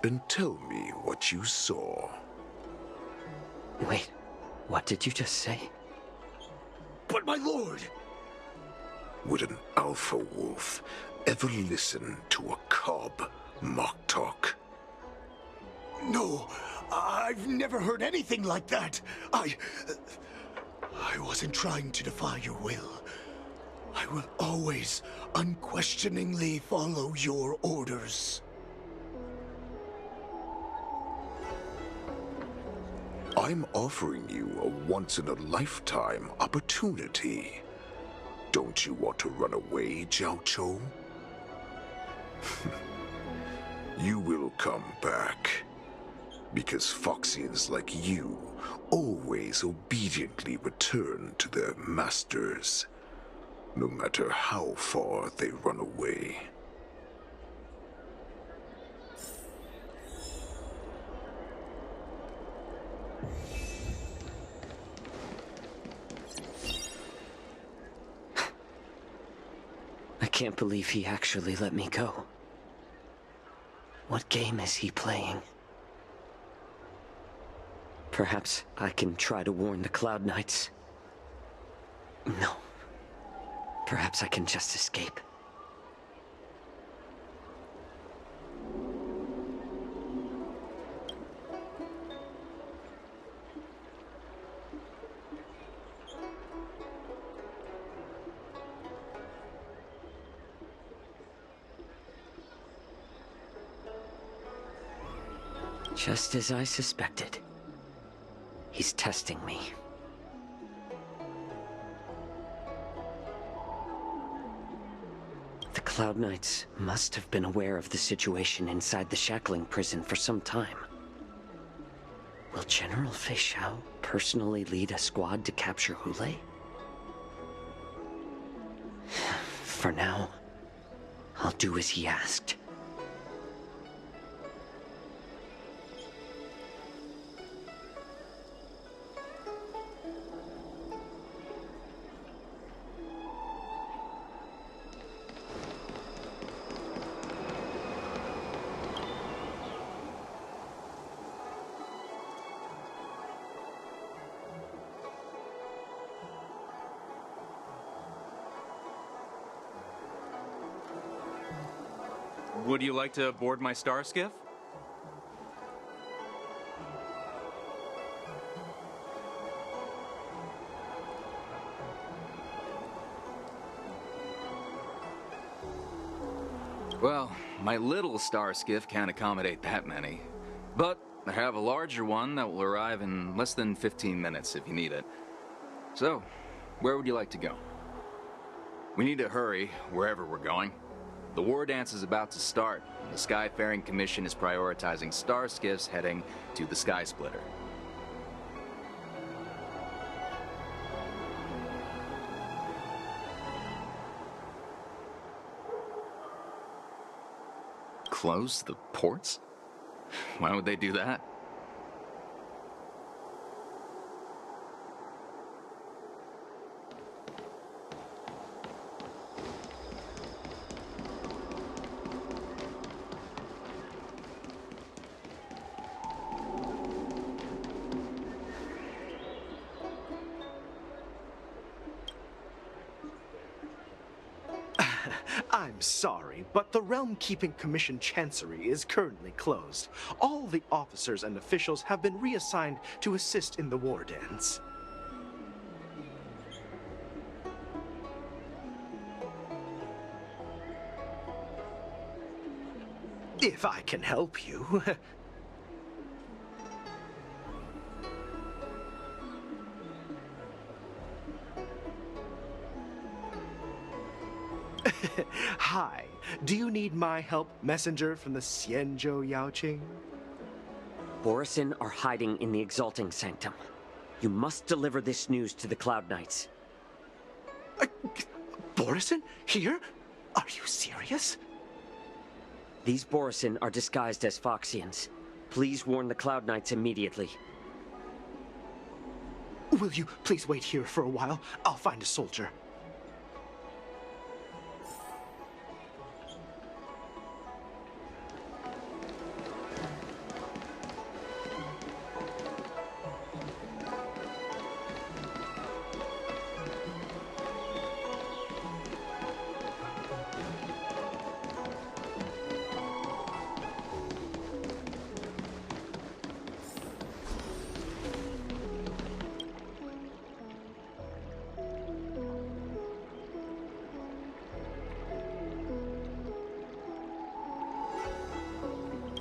and tell me what you saw. Wait, what did you just say? But my lord! Would an alpha wolf ever listen to a cub mock talk? No, I've never heard anything like that. I wasn't trying to defy your will. I will always unquestioningly follow your orders. I'm offering you a once-in-a-lifetime opportunity. Don't you want to run away, Jiao Chou? You will come back. Because Foxians like you always obediently return to their masters, no matter how far they run away. I can't believe he actually let me go. What game is he playing? Perhaps I can try to warn the Cloud Knights. No. Perhaps I can just escape. Just as I suspected. He's testing me. The Cloud Knights must have been aware of the situation inside the shackling prison for some time. Will General Fei Xiao personally lead a squad to capture Hule? For now, I'll do as he asked. Would you like to board my star skiff? Well, my little star skiff can't accommodate that many. But I have a larger one that will arrive in less than 15 minutes if you need it. So, where would you like to go? We need to hurry wherever we're going. The war dance is about to start, and the Skyfaring Commission is prioritizing star skiffs heading to the Sky Splitter. Close the ports? Why would they do that? I'm sorry, but the Realm Keeping Commission Chancery is currently closed. All the officers and officials have been reassigned to assist in the war dance. If I can help you. Hi, do you need my help, messenger from the Xianzhou Yaoqing? Borisin are hiding in the Exalting Sanctum. You must deliver this news to the Cloud Knights. Borisin? Here? Are you serious? These Borisin are disguised as Foxians. Please warn the Cloud Knights immediately. Will you please wait here for a while? I'll find a soldier.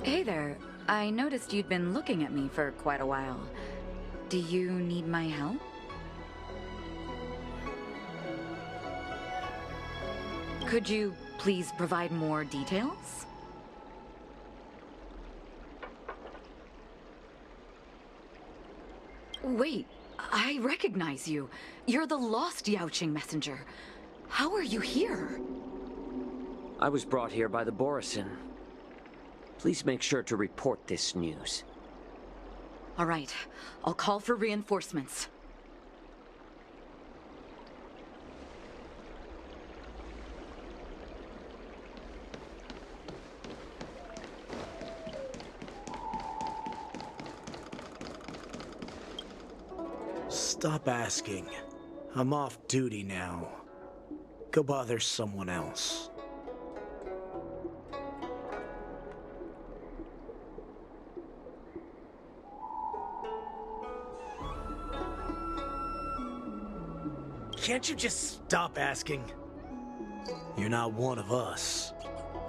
Hey there. I noticed you'd been looking at me for quite a while. Do you need my help? Could you please provide more details? Wait, I recognize you. You're the lost Yaoqing messenger. How are you here? I was brought here by the Borisin. Please make sure to report this news. All right, I'll call for reinforcements. Stop asking. I'm off duty now. Go bother someone else. Can't you just stop asking? You're not one of us,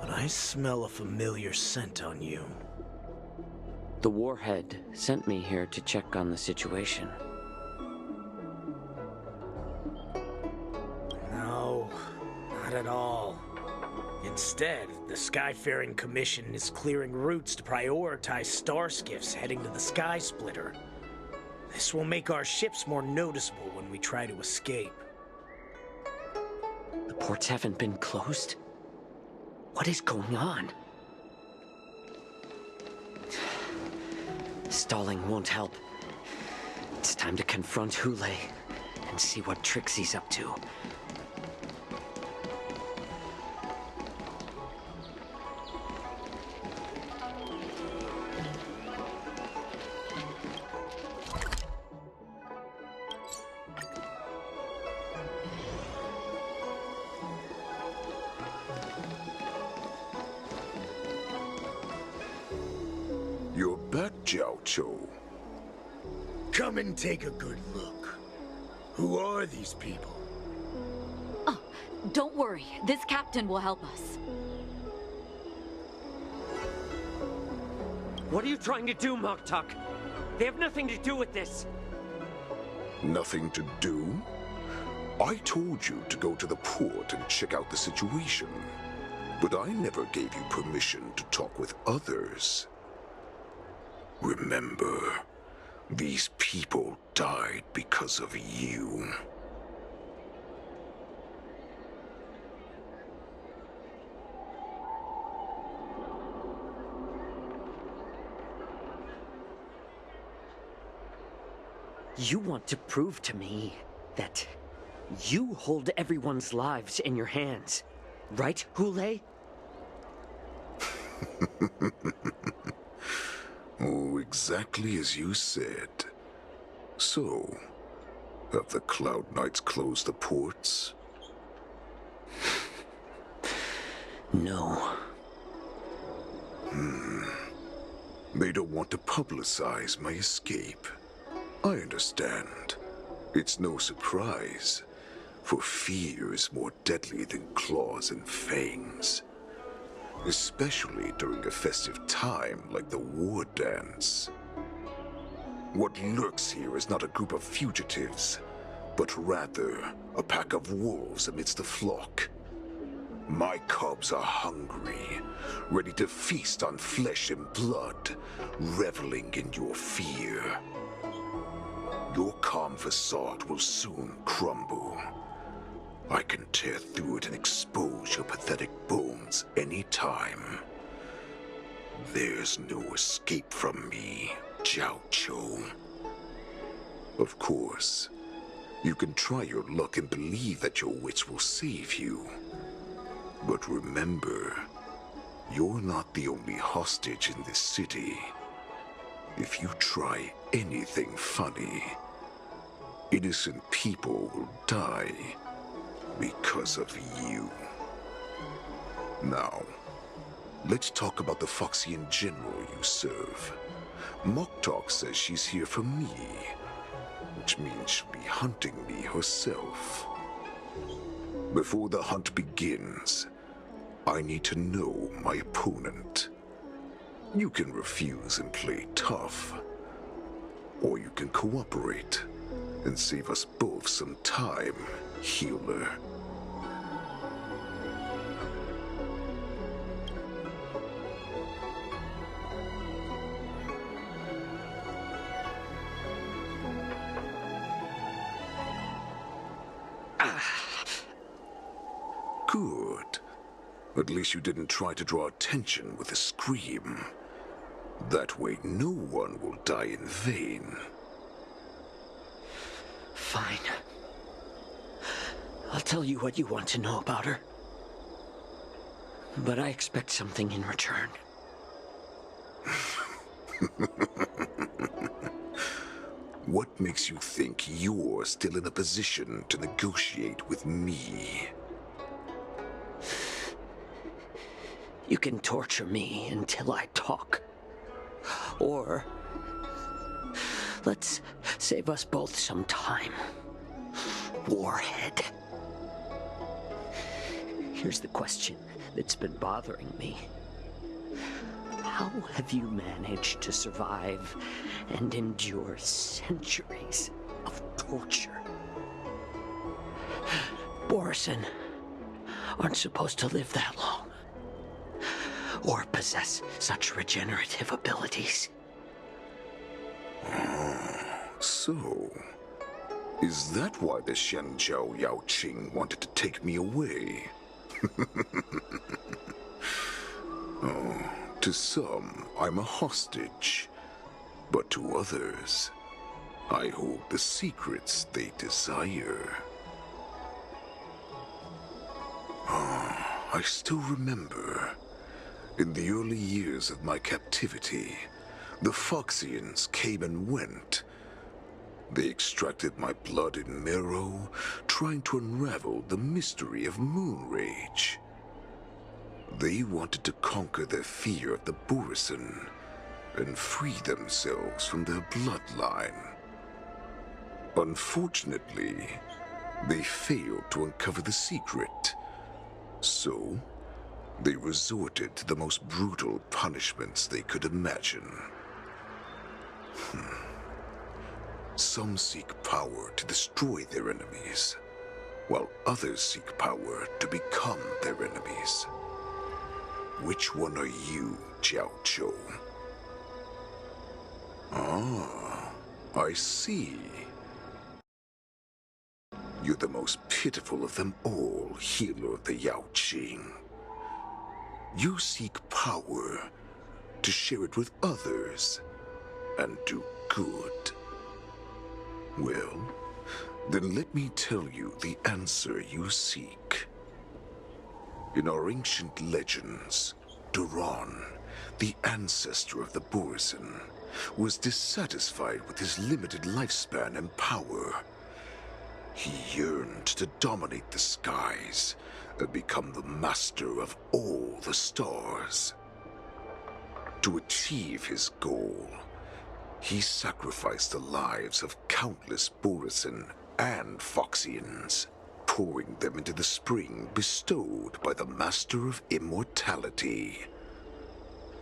but I smell a familiar scent on you. The Warhead sent me here to check on the situation. No, not at all. Instead, the Skyfaring Commission is clearing routes to prioritize star skiffs heading to the Sky Splitter. This will make our ships more noticeable when we try to escape. The ports haven't been closed? What is going on? Stalling won't help. It's time to confront Hule and see what tricks he's up to. You're back, Jiao Cho. Come and take a good look. Who are these people? Oh, don't worry. This captain will help us. What are you trying to do, Moktuk? They have nothing to do with this. Nothing to do? I told you to go to the port and check out the situation. But I never gave you permission to talk with others. Remember, these people died because of you. You want to prove to me that you hold everyone's lives in your hands, right, Hule? Oh, exactly as you said. So, have the Cloud Knights closed the ports? No. They don't want to publicize my escape. I understand. It's no surprise, for fear is more deadly than claws and fangs. Especially during a festive time like the war dance. What lurks here is not a group of fugitives, but rather a pack of wolves amidst the flock. My cubs are hungry, ready to feast on flesh and blood, reveling in your fear. Your calm facade will soon crumble. I can tear through it and expose your pathetic bones any time. There's no escape from me, Jiao Cho. Of course, you can try your luck and believe that your wits will save you. But remember, you're not the only hostage in this city. If you try anything funny, innocent people will die because of you. Now, let's talk about the Foxian general you serve. Moktok says she's here for me, which means she'll be hunting me herself. Before the hunt begins, I need to know my opponent. You can refuse and play tough, or you can cooperate and save us both some time, healer. Good. At least you didn't try to draw attention with a scream. That way no one will die in vain. Fine. I'll tell you what you want to know about her. But I expect something in return. What makes you think you're still in a position to negotiate with me? You can torture me until I talk. Or let's save us both some time. Warhead. Here's the question that's been bothering me. How have you managed to survive and endure centuries of torture? Borison aren't supposed to live that long, or possess such regenerative abilities. So, is that why the Xianzhou Yaoqing wanted to take me away? Oh, to some, I'm a hostage. But to others, I hold the secrets they desire. I still remember, in the early years of my captivity, the Foxians came and went. They extracted my blood and marrow, trying to unravel the mystery of moon rage. They wanted to conquer their fear of the Borison and free themselves from their bloodline. Unfortunately, they failed to uncover the secret. So, they resorted to the most brutal punishments they could imagine. Some seek power to destroy their enemies, while others seek power to become their enemies. Which one are you, Jiao Cho? Ah, I see. You're the most pitiful of them all, healer of the Yaoqing. You seek power to share it with others and do good. Well, then let me tell you the answer you seek. In our ancient legends, Duran, the ancestor of the Borison, was dissatisfied with his limited lifespan and power. He yearned to dominate the skies and become the master of all the stars. To achieve his goal, he sacrificed the lives of countless Borison and Foxians, pouring them into the spring bestowed by the Master of Immortality.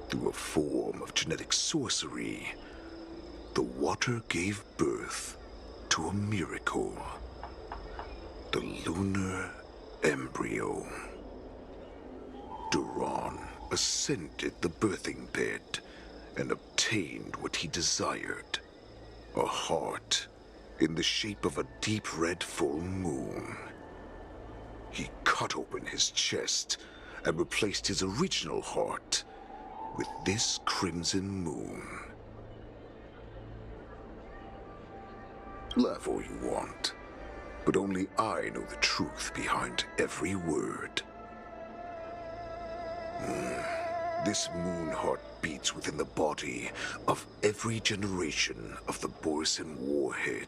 Through a form of genetic sorcery, the water gave birth to a miracle. The lunar embryo. Duran ascended the birthing bed and obtained what he desired. A heart in the shape of a deep red full moon. He cut open his chest and replaced his original heart with this crimson moon. Laugh all you want, but only I know the truth behind every word. This moon heart beats within the body of every generation of the Borison warhead.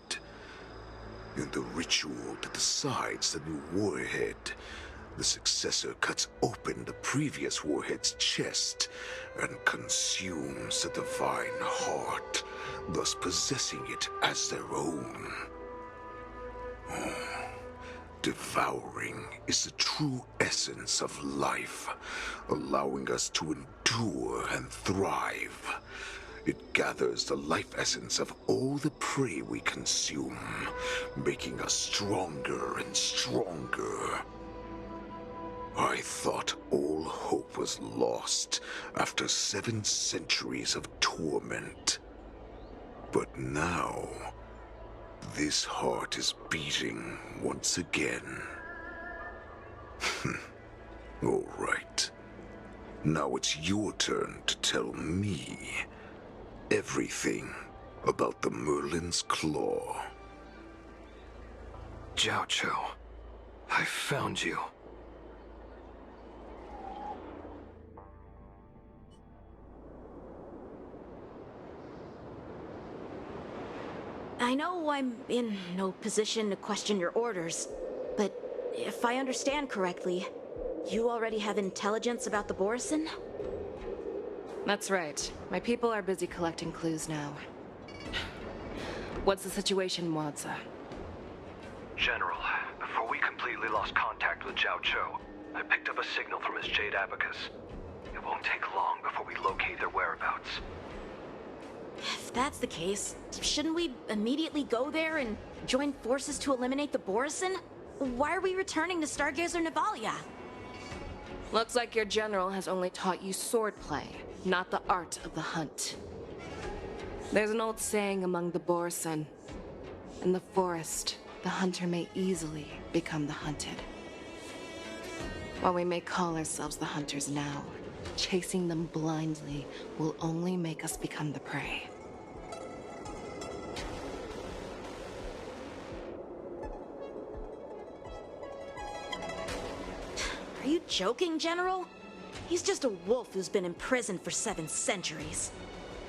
In the ritual that decides the new warhead, the successor cuts open the previous warhead's chest and consumes the divine heart, thus possessing it as their own. Devouring is the true essence of life, allowing us to endure and thrive. It gathers the life essence of all the prey we consume, making us stronger and stronger. I thought all hope was lost after 7 centuries of torment. But now, this heart is beating once again. All right. Now it's your turn to tell me everything about the Merlin's Claw. Jiao Chou, I found you. I know I'm in no position to question your orders, but if I understand correctly, you already have intelligence about the Borison? That's right. My people are busy collecting clues now. What's the situation, Wadza? General, before we completely lost contact with Jiao Chou, I picked up a signal from his Jade Abacus. It won't take long before we locate their whereabouts. If that's the case, shouldn't we immediately go there and join forces to eliminate the Borison? Why are we returning to Stargazer Navalia? Looks like your general has only taught you swordplay, not the art of the hunt. There's an old saying among the Borison. In the forest, the hunter may easily become the hunted. While we may call ourselves the hunters now, chasing them blindly will only make us become the prey. Are you joking, General? He's just a wolf who's been imprisoned for 7 centuries.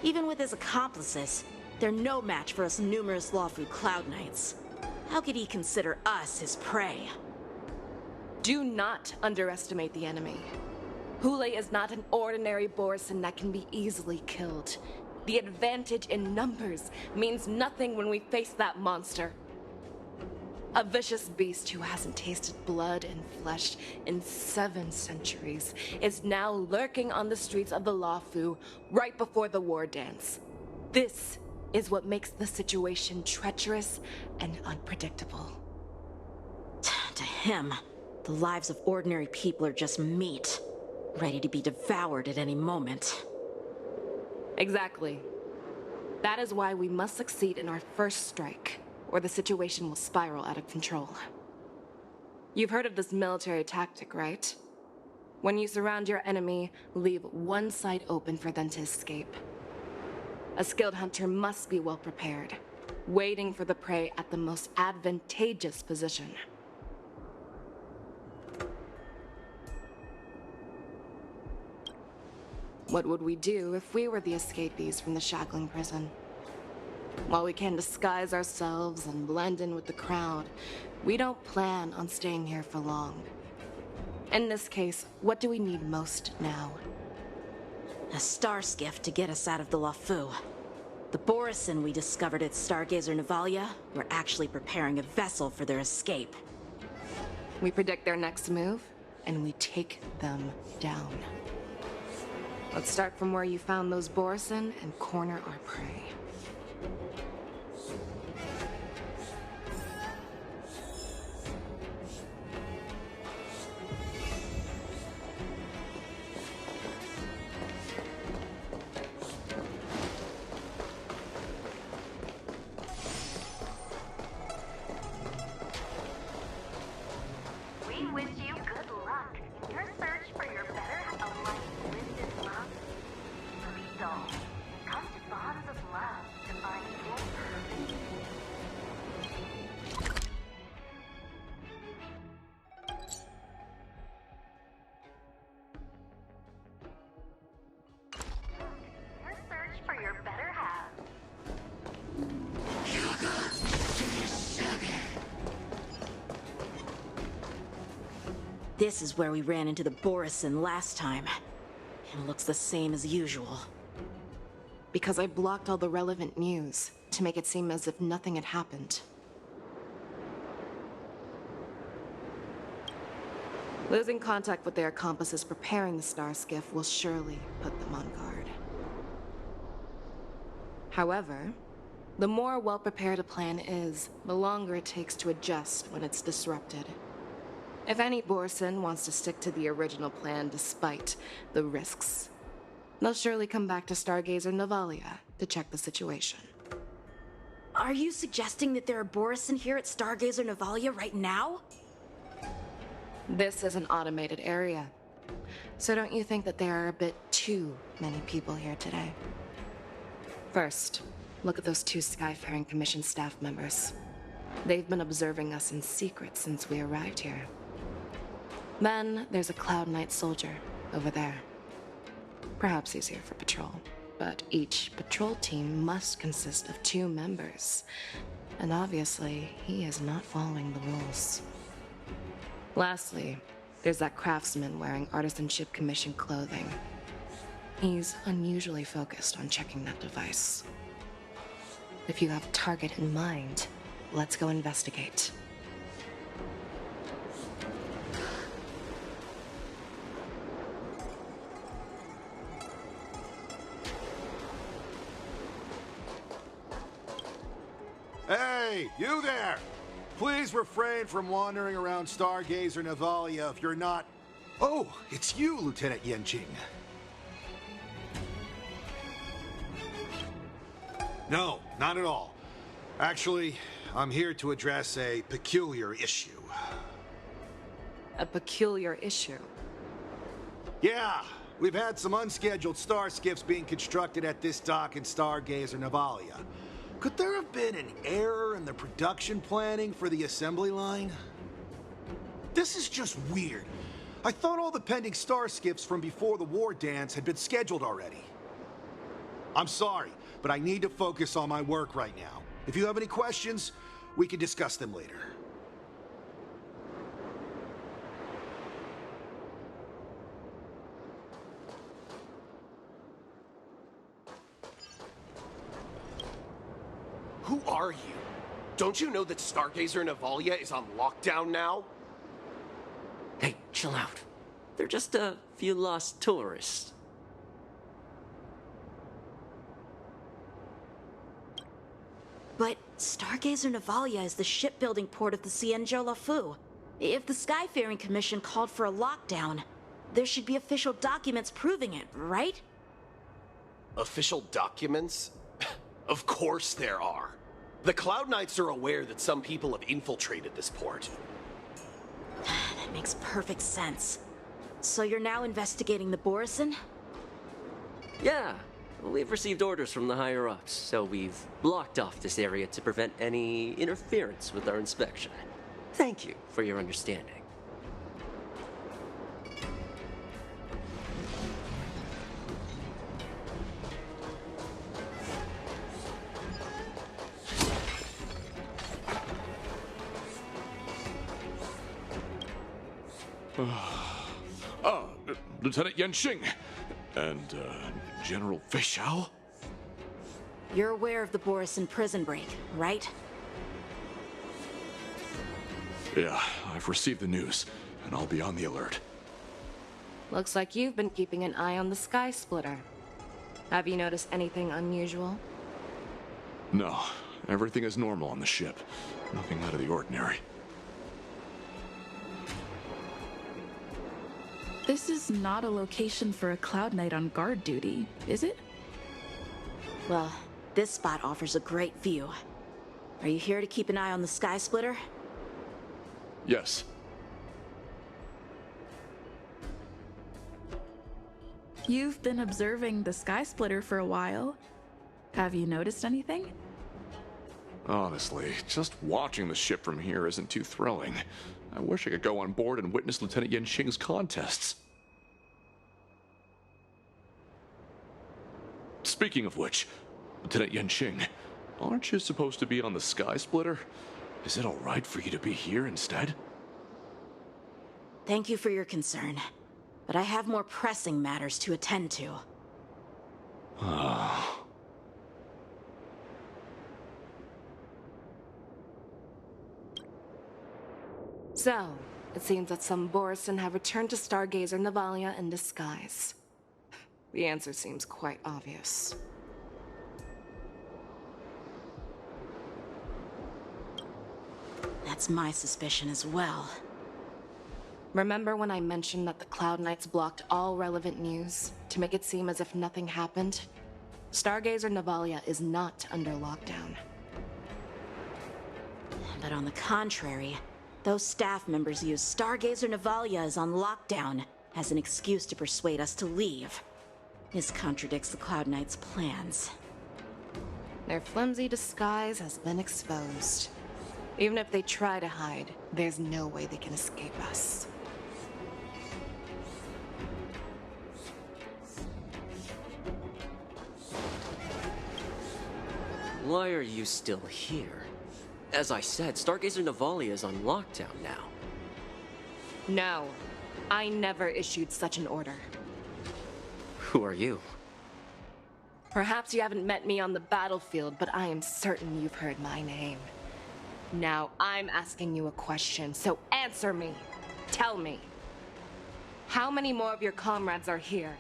Even with his accomplices, they're no match for us numerous Lawfu Cloud Knights. How could he consider us his prey? Do not underestimate the enemy. Hule is not an ordinary Borison that can be easily killed. The advantage in numbers means nothing when we face that monster. A vicious beast who hasn't tasted blood and flesh in 7 centuries is now lurking on the streets of the Lawfu right before the war dance. This is what makes the situation treacherous and unpredictable. To him, the lives of ordinary people are just meat, ready to be devoured at any moment. Exactly. That is why we must succeed in our first strike, or the situation will spiral out of control. You've heard of this military tactic, right? When you surround your enemy, leave one side open for them to escape. A skilled hunter must be well prepared, waiting for the prey at the most advantageous position. What would we do if we were the escapees from the shackling prison? While we can disguise ourselves and blend in with the crowd, we don't plan on staying here for long. In this case, what do we need most now? A star skiff to get us out of the Lawfu. The Borison we discovered at Stargazer Navalia were actually preparing a vessel for their escape. We predict their next move, and we take them down. Let's start from where you found those Borison and corner our prey. We wish you good luck in your search for your better half of life lived in love This is where we ran into the Borisin last time. It looks the same as usual. Because I blocked all the relevant news to make it seem as if nothing had happened. Losing contact with their accomplices preparing the star skiff will surely put them on guard. However, the more well-prepared a plan is, the longer it takes to adjust when it's disrupted. If any Borisin wants to stick to the original plan despite the risks, they'll surely come back to Stargazer Navalia to check the situation. Are you suggesting that there are Borisin here at Stargazer Navalia right now? This is an automated area, so don't you think that there are a bit too many people here today? First, look at those 2 Skyfaring Commission staff members. They've been observing us in secret since we arrived here. Then there's a Cloud Knight soldier over there. Perhaps he's here for patrol, but each patrol team must consist of 2 members, and obviously he is not following the rules. Lastly, there's that craftsman wearing Artisanship Commission clothing. He's unusually focused on checking that device. If you have a target in mind, let's go investigate. Hey, you there! Please refrain from wandering around Stargazer Navalia if you're not... Oh, it's you, Lieutenant Yenching. No, not at all. Actually, I'm here to address a peculiar issue. A peculiar issue? Yeah, we've had some unscheduled star skiffs being constructed at this dock in Stargazer Navalia. Could there have been an error in the production planning for the assembly line? This is just weird. I thought all the pending star skiffs from before the war dance had been scheduled already. I'm sorry, but I need to focus on my work right now. If you have any questions, we can discuss them later. Who are you? Don't you know that Stargazer Navalia is on lockdown now? Hey, chill out. They're just a few lost tourists. But Stargazer Navalia is the shipbuilding port of the Cienjo Lafu. If the Skyfaring Commission called for a lockdown, there should be official documents proving it, right? Official documents? Of course there are. The Cloud Knights are aware that some people have infiltrated this port. That makes perfect sense. So you're now investigating the Borisin? Yeah, we've received orders from the higher-ups, so we've blocked off this area to prevent any interference with our inspection. Thank you for your understanding. Lieutenant Yenching and General Fei Xiao? You're aware of the Borisin prison break, right? Yeah, I've received the news, and I'll be on the alert. Looks like you've been keeping an eye on the Sky Splitter. Have you noticed anything unusual? No, everything is normal on the ship. Nothing out of the ordinary. This is not a location for a Cloud Knight on guard duty, is it? Well, this spot offers a great view. Are you here to keep an eye on the Sky Splitter? Yes. You've been observing the Sky Splitter for a while. Have you noticed anything? Honestly, just watching the ship from here isn't too thrilling. I wish I could go on board and witness Lieutenant Yenching's contests. Speaking of which, Lieutenant Yenching, aren't you supposed to be on the Sky Splitter? Is it alright for you to be here instead? Thank you for your concern, but I have more pressing matters to attend to. So, it seems that some Borison have returned to Stargazer Navalia in disguise. The answer seems quite obvious. That's my suspicion as well. Remember when I mentioned that the Cloud Knights blocked all relevant news to make it seem as if nothing happened? Stargazer Navalia is not under lockdown. But on the contrary, those staff members use Stargazer Navalia is on lockdown as an excuse to persuade us to leave. This contradicts the Cloud Knights' plans. Their flimsy disguise has been exposed. Even if they try to hide, there's no way they can escape us. Why are you still here? As I said, Stargazer Navalia is on lockdown now. No, I never issued such an order. Who are you? Perhaps you haven't met me on the battlefield, but I am certain you've heard my name. Now I'm asking you a question, so answer me. Tell me. How many more of your comrades are here?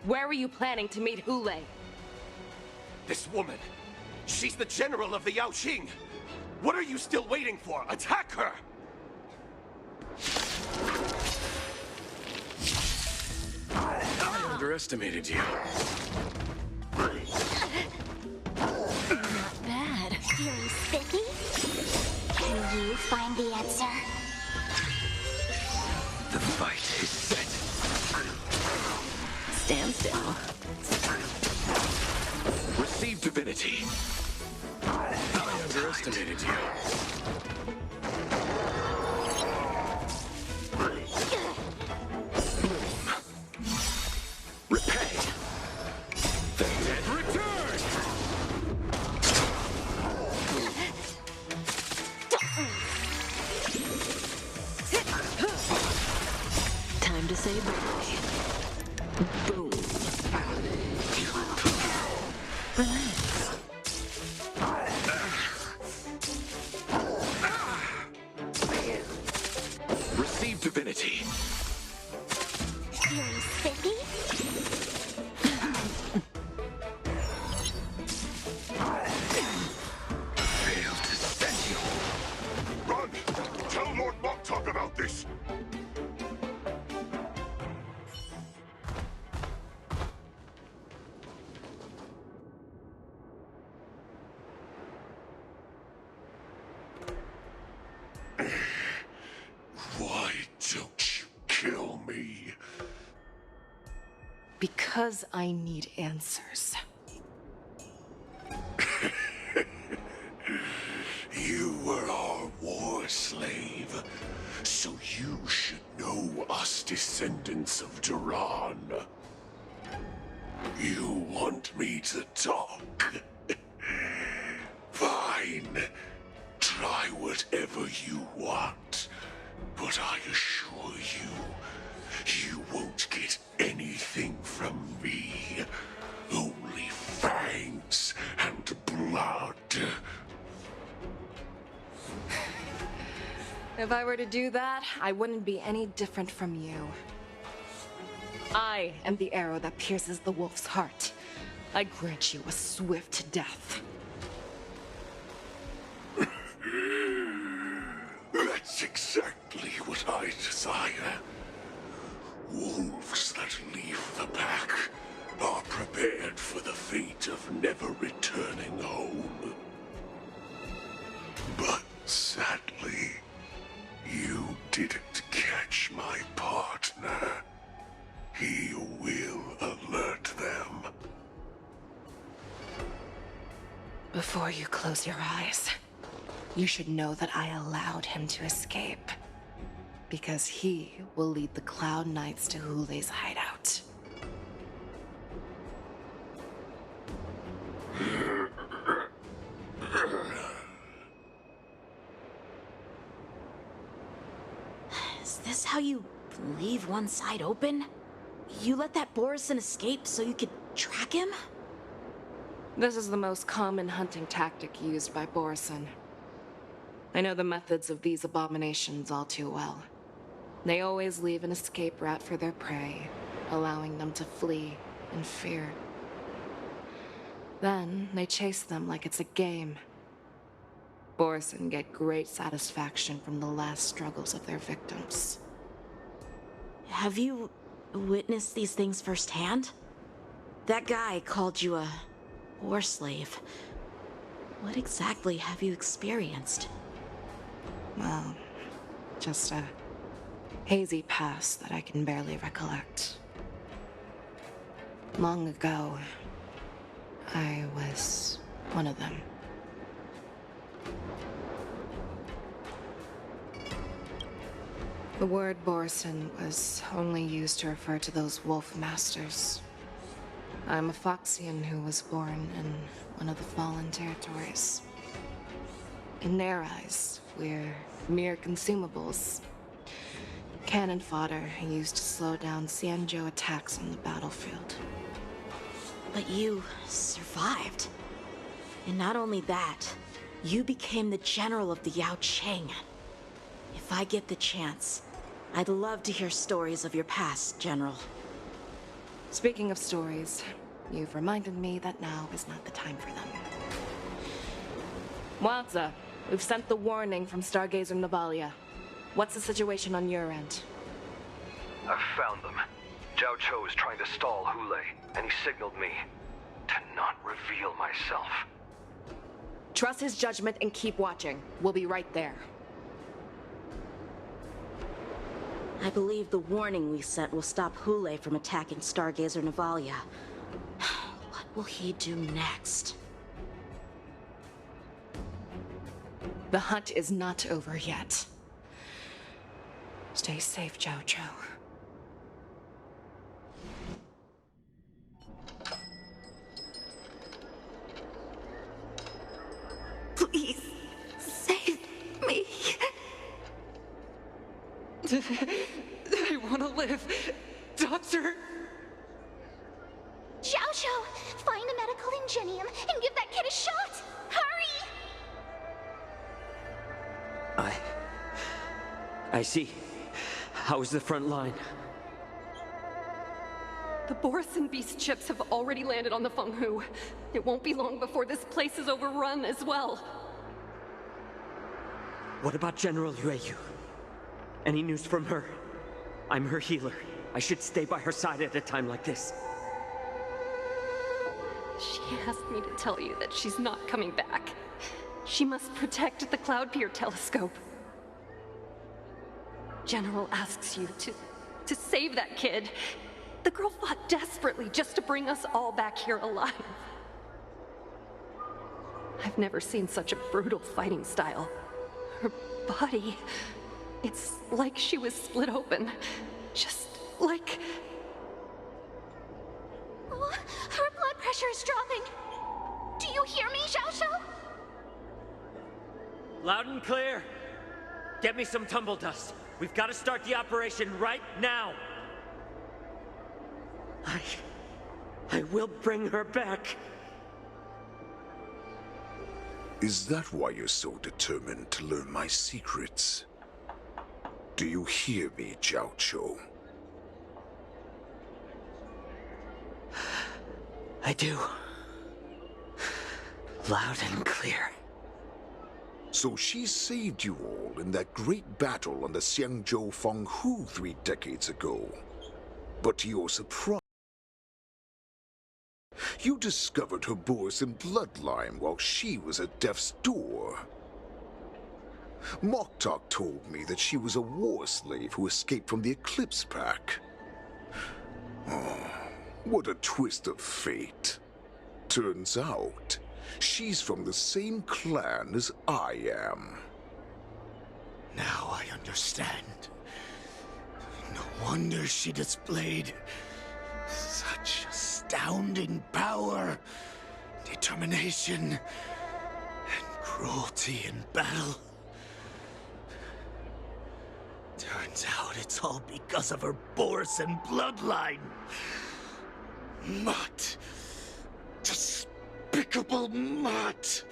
Where were you planning to meet Hule? This woman, she's the general of the Yaoqing. What are you still waiting for? Attack her! I underestimated you. Not bad. Feeling spiffy? Can you find the answer? The fight is set. Stand still. Receive divinity. I underestimated you. Repay. The dead return! Time to say bye. Boom. Relax. Receive divinity. Feeling spiffy? Failed to set you. Run! Tell Lord Moktok about this! Why don't you kill me? Because I need answers. You were our war slave, so you should know us descendants of Duran. You want me to talk? Fine. Try whatever you want, but I assure you, you won't get anything from me. Only fangs and blood. If I were to do that, I wouldn't be any different from you. I am the arrow that pierces the wolf's heart. I grant you a swift death. That's exactly what I desire. Wolves that leave the pack are prepared for the fate of never returning home. But sadly, you didn't catch my partner. He will alert them. Before you close your eyes, you should know that I allowed him to escape. Because he will lead the Cloud Knights to Hule's hideout. Is this how you leave one side open? You let that Borison escape so you could track him? This is the most common hunting tactic used by Borison. I know the methods of these abominations all too well. They always leave an escape route for their prey, allowing them to flee in fear. Then they chase them like it's a game. Borison get great satisfaction from the last struggles of their victims. Have you witnessed these things firsthand? That guy called you a war slave. What exactly have you experienced? Well, just a hazy past that I can barely recollect. Long ago, I was one of them. The word Borison was only used to refer to those wolf masters. I'm a Foxian who was born in one of the fallen territories. In their eyes, we're mere consumables. Cannon fodder used to slow down Xianzhou attacks on the battlefield. But you survived. And not only that, you became the general of the Yao Cheng. If I get the chance, I'd love to hear stories of your past, General. Speaking of stories, you've reminded me that now is not the time for them. Waza, we've sent the warning from Stargazer Navalia. What's the situation on your end? I've found them. Zhao Cho is trying to stall Hule, and he signaled me to not reveal myself. Trust his judgment and keep watching. We'll be right there. I believe the warning we sent will stop Hule from attacking Stargazer Navalia. What will he do next? The hunt is not over yet. Stay safe, Zhao Cho. Please, save me. I want to live. Doctor! Zhao Cho, find a medical ingenium and give that kid a shot! Hurry! I see. How's the front line? The Borison Beast ships have already landed on the Fenghu. It won't be long before this place is overrun as well. What about General Yueyu? Any news from her? I'm her healer. I should stay by her side at a time like this. She asked me to tell you that she's not coming back. She must protect the Cloud Pier telescope. General asks you to save that kid. The girl fought desperately just to bring us all back here alive. I've never seen such a brutal fighting style. Her body, it's like she was split open. Just like... Oh, her blood pressure is dropping. Do you hear me, Zhao Cho? Loud and clear. Get me some tumble dust. We've got to start the operation right now. I will bring her back. Is that why you're so determined to learn my secrets? Do you hear me, Zhao Cho? I do. Loud and clear. So she saved you all in that great battle on the Xiangzhou Fenghu 3 decades ago. But to your surprise, you discovered her Borison bloodline while she was at death's door. Moktok told me that she was a war slave who escaped from the Eclipse Pack. Oh, what a twist of fate. Turns out, she's from the same clan as I am. Now I understand. No wonder she displayed such astounding power, determination, and cruelty in battle. Turns out it's all because of her Borison bloodline. Mutt. Despicable mutt.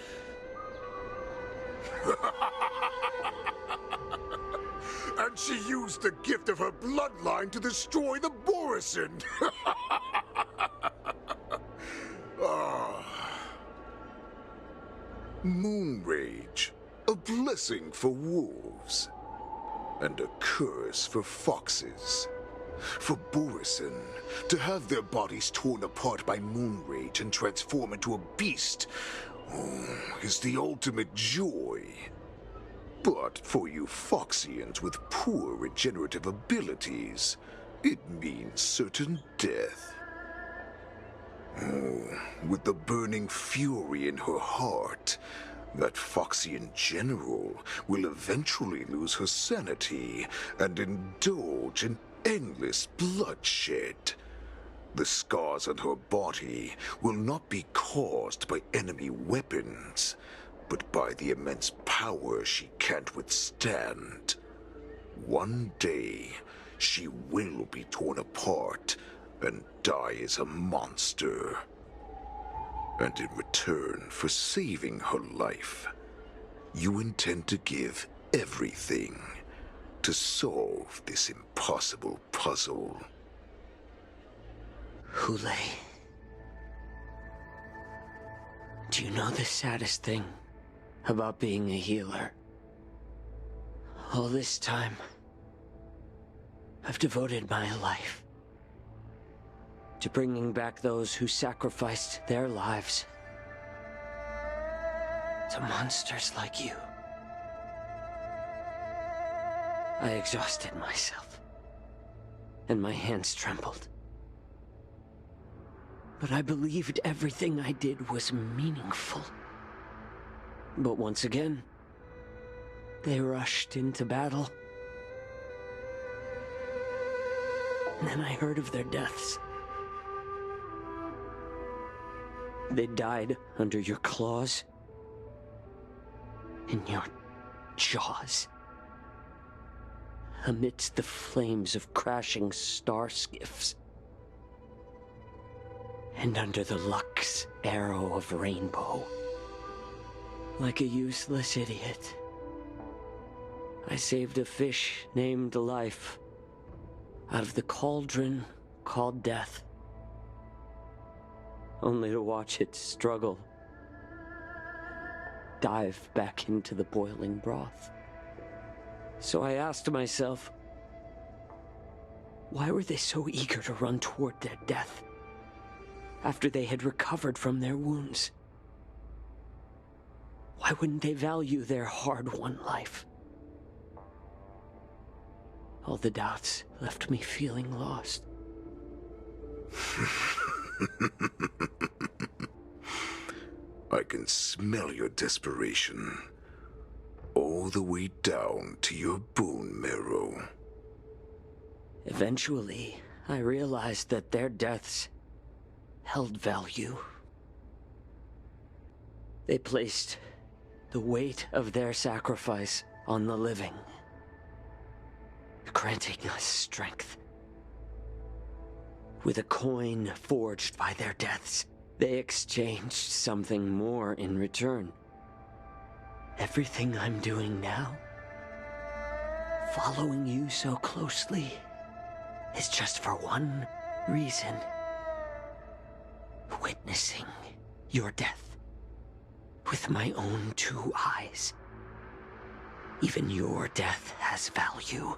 And she used the gift of her bloodline to destroy the Borison. Moon Rage, a blessing for wolves, and a curse for foxes. For Borison, to have their bodies torn apart by Moon Rage and transform into a beast is the ultimate joy. But for you Foxians with poor regenerative abilities, it means certain death. With the burning fury in her heart, that Foxian general will eventually lose her sanity and indulge in endless bloodshed. The scars on her body will not be caused by enemy weapons, but by the immense power she can't withstand. One day, she will be torn apart and die as a monster. And in return for saving her life, you intend to give everything to solve this impossible puzzle. Hule, do you know the saddest thing about being a healer? All this time, I've devoted my life to bringing back those who sacrificed their lives to monsters like you. I exhausted myself, and my hands trembled. But I believed everything I did was meaningful. But once again, they rushed into battle. And then I heard of their deaths. They died under your claws, in your jaws, amidst the flames of crashing star skiffs, and under the Lux arrow of Rainbow. Like a useless idiot, I saved a fish named Life out of the cauldron called Death, only to watch it struggle, dive back into the boiling broth. So I asked myself, why were they so eager to run toward their death after they had recovered from their wounds? Why wouldn't they value their hard-won life? All the doubts left me feeling lost. I can smell your desperation, all the way down to your bone marrow. Eventually, I realized that their deaths held value. They placed the weight of their sacrifice on the living, granting us strength. With a coin forged by their deaths, they exchanged something more in return. Everything I'm doing now, following you so closely, is just for one reason: witnessing your death with my own two eyes. Even your death has value.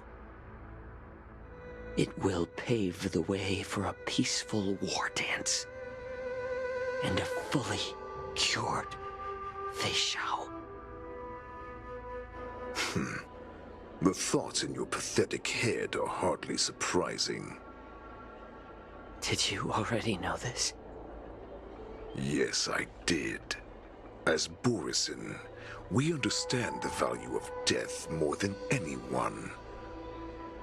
It will pave the way for a peaceful war dance and a fully cured Fei Xiao. The thoughts in your pathetic head are hardly surprising. Did you already know this? Yes, I did. As Borison, we understand the value of death more than anyone.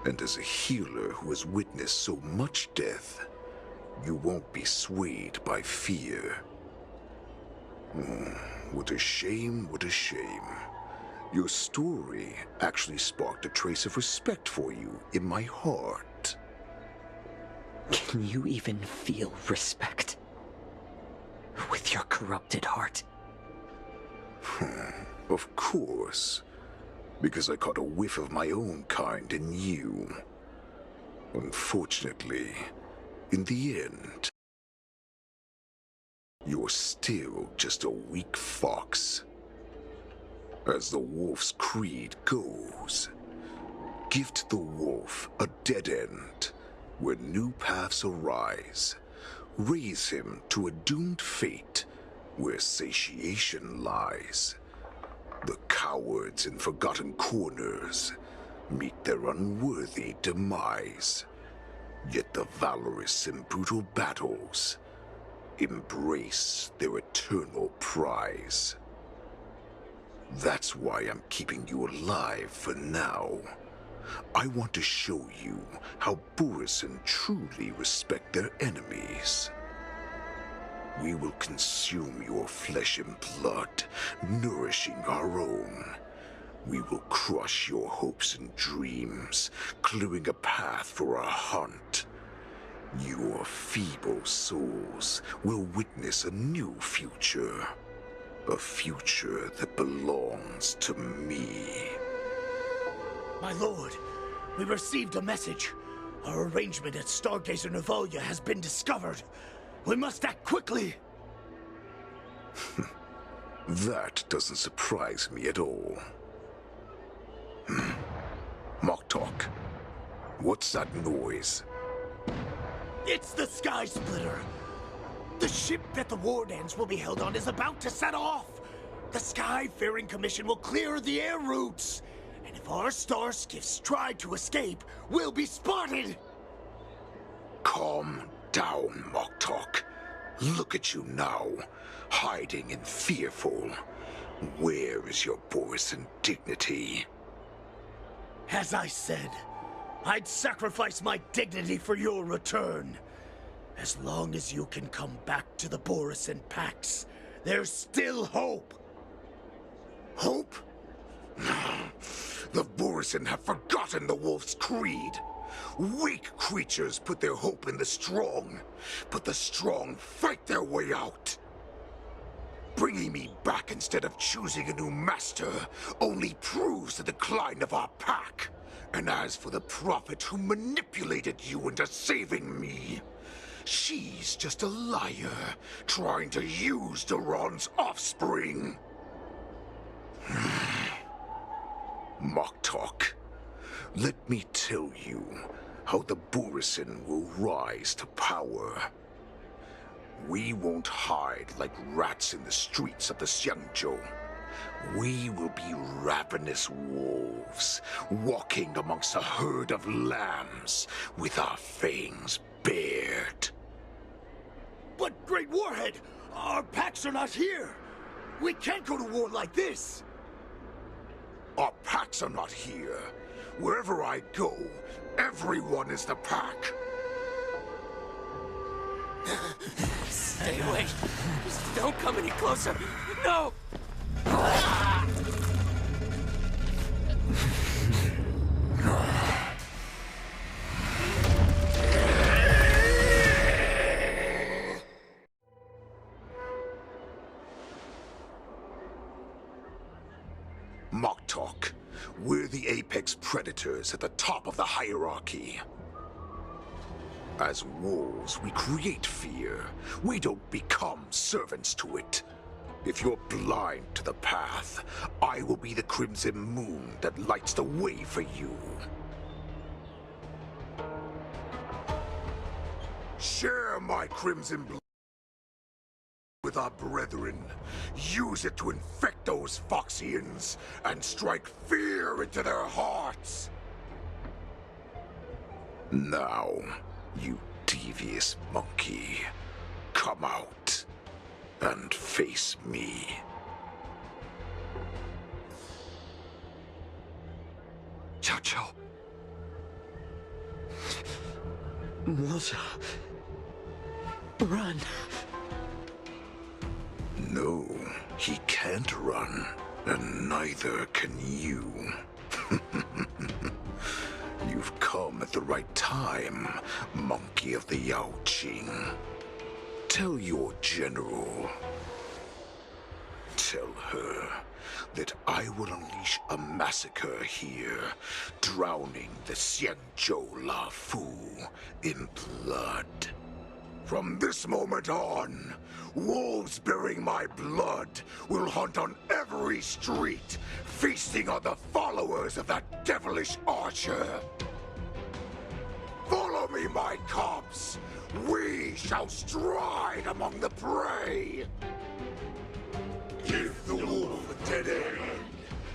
And as a healer who has witnessed so much death, you won't be swayed by fear. What a shame, what a shame. Your story actually sparked a trace of respect for you in my heart. Can you even feel respect with your corrupted heart? Of course, because I caught a whiff of my own kind in you. Unfortunately, in the end, you're still just a weak fox. As the wolf's creed goes, gift the wolf a dead end where new paths arise. Raise him to a doomed fate where satiation lies. The cowards in forgotten corners meet their unworthy demise. Yet the valorous in brutal battles embrace their eternal prize. That's why I'm keeping you alive for now. I want to show you how Borisin truly respect their enemies. We will consume your flesh and blood, nourishing our own. We will crush your hopes and dreams, clearing a path for our hunt. Your feeble souls will witness a new future. A future that belongs to me. My lord, we received a message. Our arrangement at Stargazer Navalia has been discovered. We must act quickly. That doesn't surprise me at all. Moktok, what's that noise? It's the Sky Splitter. The ship that the Wardens will be held on is about to set off. The Skyfaring Commission will clear the air routes. And if our star skiffs try to escape, we'll be spotted. Calm down, Moktok. Look at you now, hiding and fearful. Where is your Borisin dignity? As I said, I'd sacrifice my dignity for your return. As long as you can come back to the Borisin Pax, there's still hope. Hope? The Borisin have forgotten the wolf's creed. Weak creatures put their hope in the strong, but the strong fight their way out. Bringing me back instead of choosing a new master only proves the decline of our pack. And as for the prophet who manipulated you into saving me, she's just a liar, trying to use Duran's offspring. Moktok, let me tell you how the Borisin will rise to power. We won't hide like rats in the streets of the Xiangzhou. We will be ravenous wolves, walking amongst a herd of lambs with our fangs bared. But, Great Warhead, our packs are not here. We can't go to war like this. Our packs are not here. Wherever I go, everyone is the pack. Stay away. Just don't come any closer. No! Moktok, we're the apex predators at the top of the hierarchy. As wolves, we create fear. We don't become servants to it. If you're blind to the path, I will be the crimson moon that lights the way for you. Share my crimson blood with our brethren. Use it to infect those Foxians and strike fear into their hearts. Now, you devious monkey, come out and face me. Chow. Moza. Run. No, he can't run. And neither can you. You've come at the right time, monkey of the Yao Qing. Tell your general. Tell her that I will unleash a massacre here, drowning the Xianzhou La Fu in blood. From this moment on, wolves bearing my blood will hunt on every street, feasting on the followers of that devilish archer. Follow me, my cubs. We shall stride among the prey. Give the wolf a dead end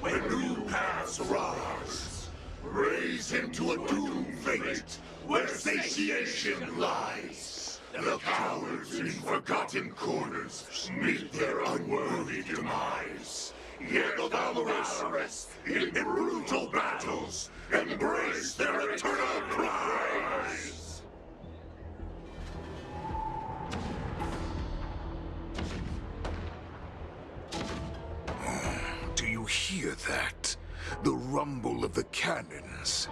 when new paths arise. Raise him to a doomed fate where satiation lies. The cowards in forgotten corners meet their unworthy demise. Yet the valorous in brutal battles embrace their eternal prize. Do you hear that? The rumble of the cannons.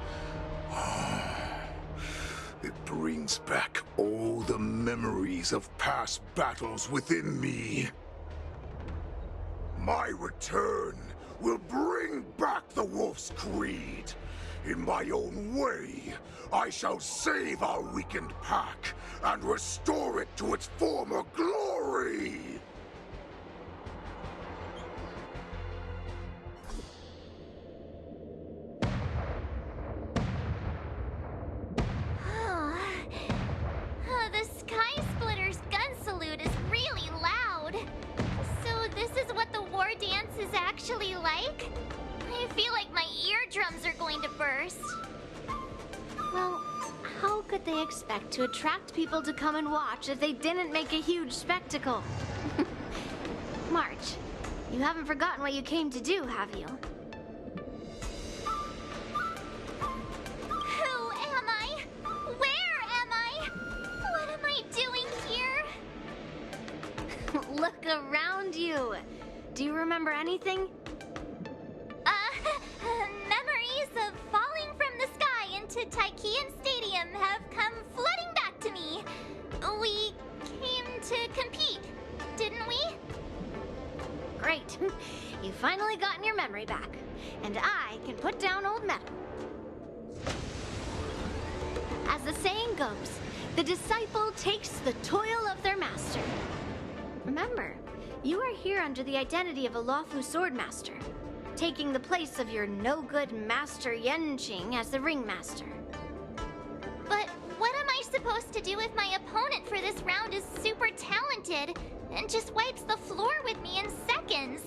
It brings back all the memories of past battles within me. My return will bring back the Wolf's Creed. In my own way, I shall save our weakened pack and restore it to its former glory. The Sky Splitter's gun salute is really loud. So this is what the war dance is actually like? I feel like my eardrums are going to burst. Well, how could they expect to attract people to come and watch if they didn't make a huge spectacle? March, you haven't forgotten what you came to do, have you? Who am I? Where am I? What am I doing here? Look around you. Do you remember anything? Memories of falling from the sky into Taikian Stadium have come flooding back to me. We came to compete, didn't we? Great. You finally gotten your memory back. And I can put down old metal. As the saying goes, the disciple takes the toil of their master. Remember, you are here under the identity of a Luofu swordmaster, taking the place of your no-good master Yenqing as the ringmaster. But what am I supposed to do if my opponent for this round is super talented and just wipes the floor with me in seconds?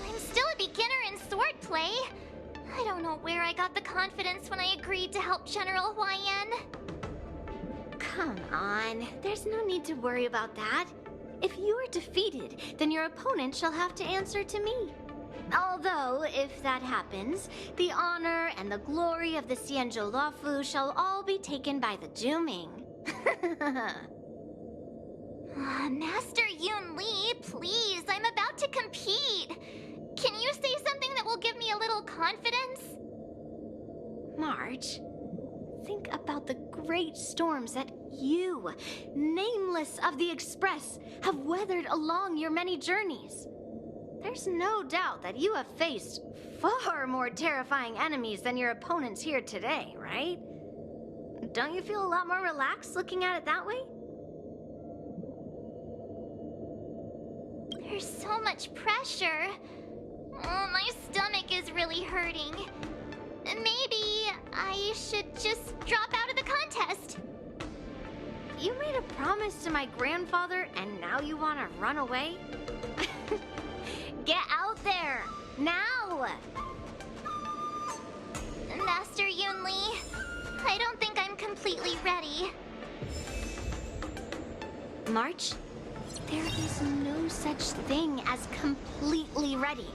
I'm still a beginner in swordplay. I don't know where I got the confidence when I agreed to help General Huaiyan. Come on, there's no need to worry about that. If you are defeated, then your opponent shall have to answer to me. Although, if that happens, the honor and the glory of the Xianzhou Luofu shall all be taken by the Zhuming. Master Yun Li, please, I'm about to compete. Can you say something that will give me a little confidence? March, think about the great storms that you, nameless of the Express, have weathered along your many journeys. There's no doubt that you have faced far more terrifying enemies than your opponents here today, right? Don't you feel a lot more relaxed looking at it that way? There's so much pressure. Oh, my stomach is really hurting. Maybe I should just drop out of the contest. You made a promise to my grandfather and now you want to run away? Get out there, now! Master Yun Li, I don't think I'm completely ready. March, there is no such thing as completely ready.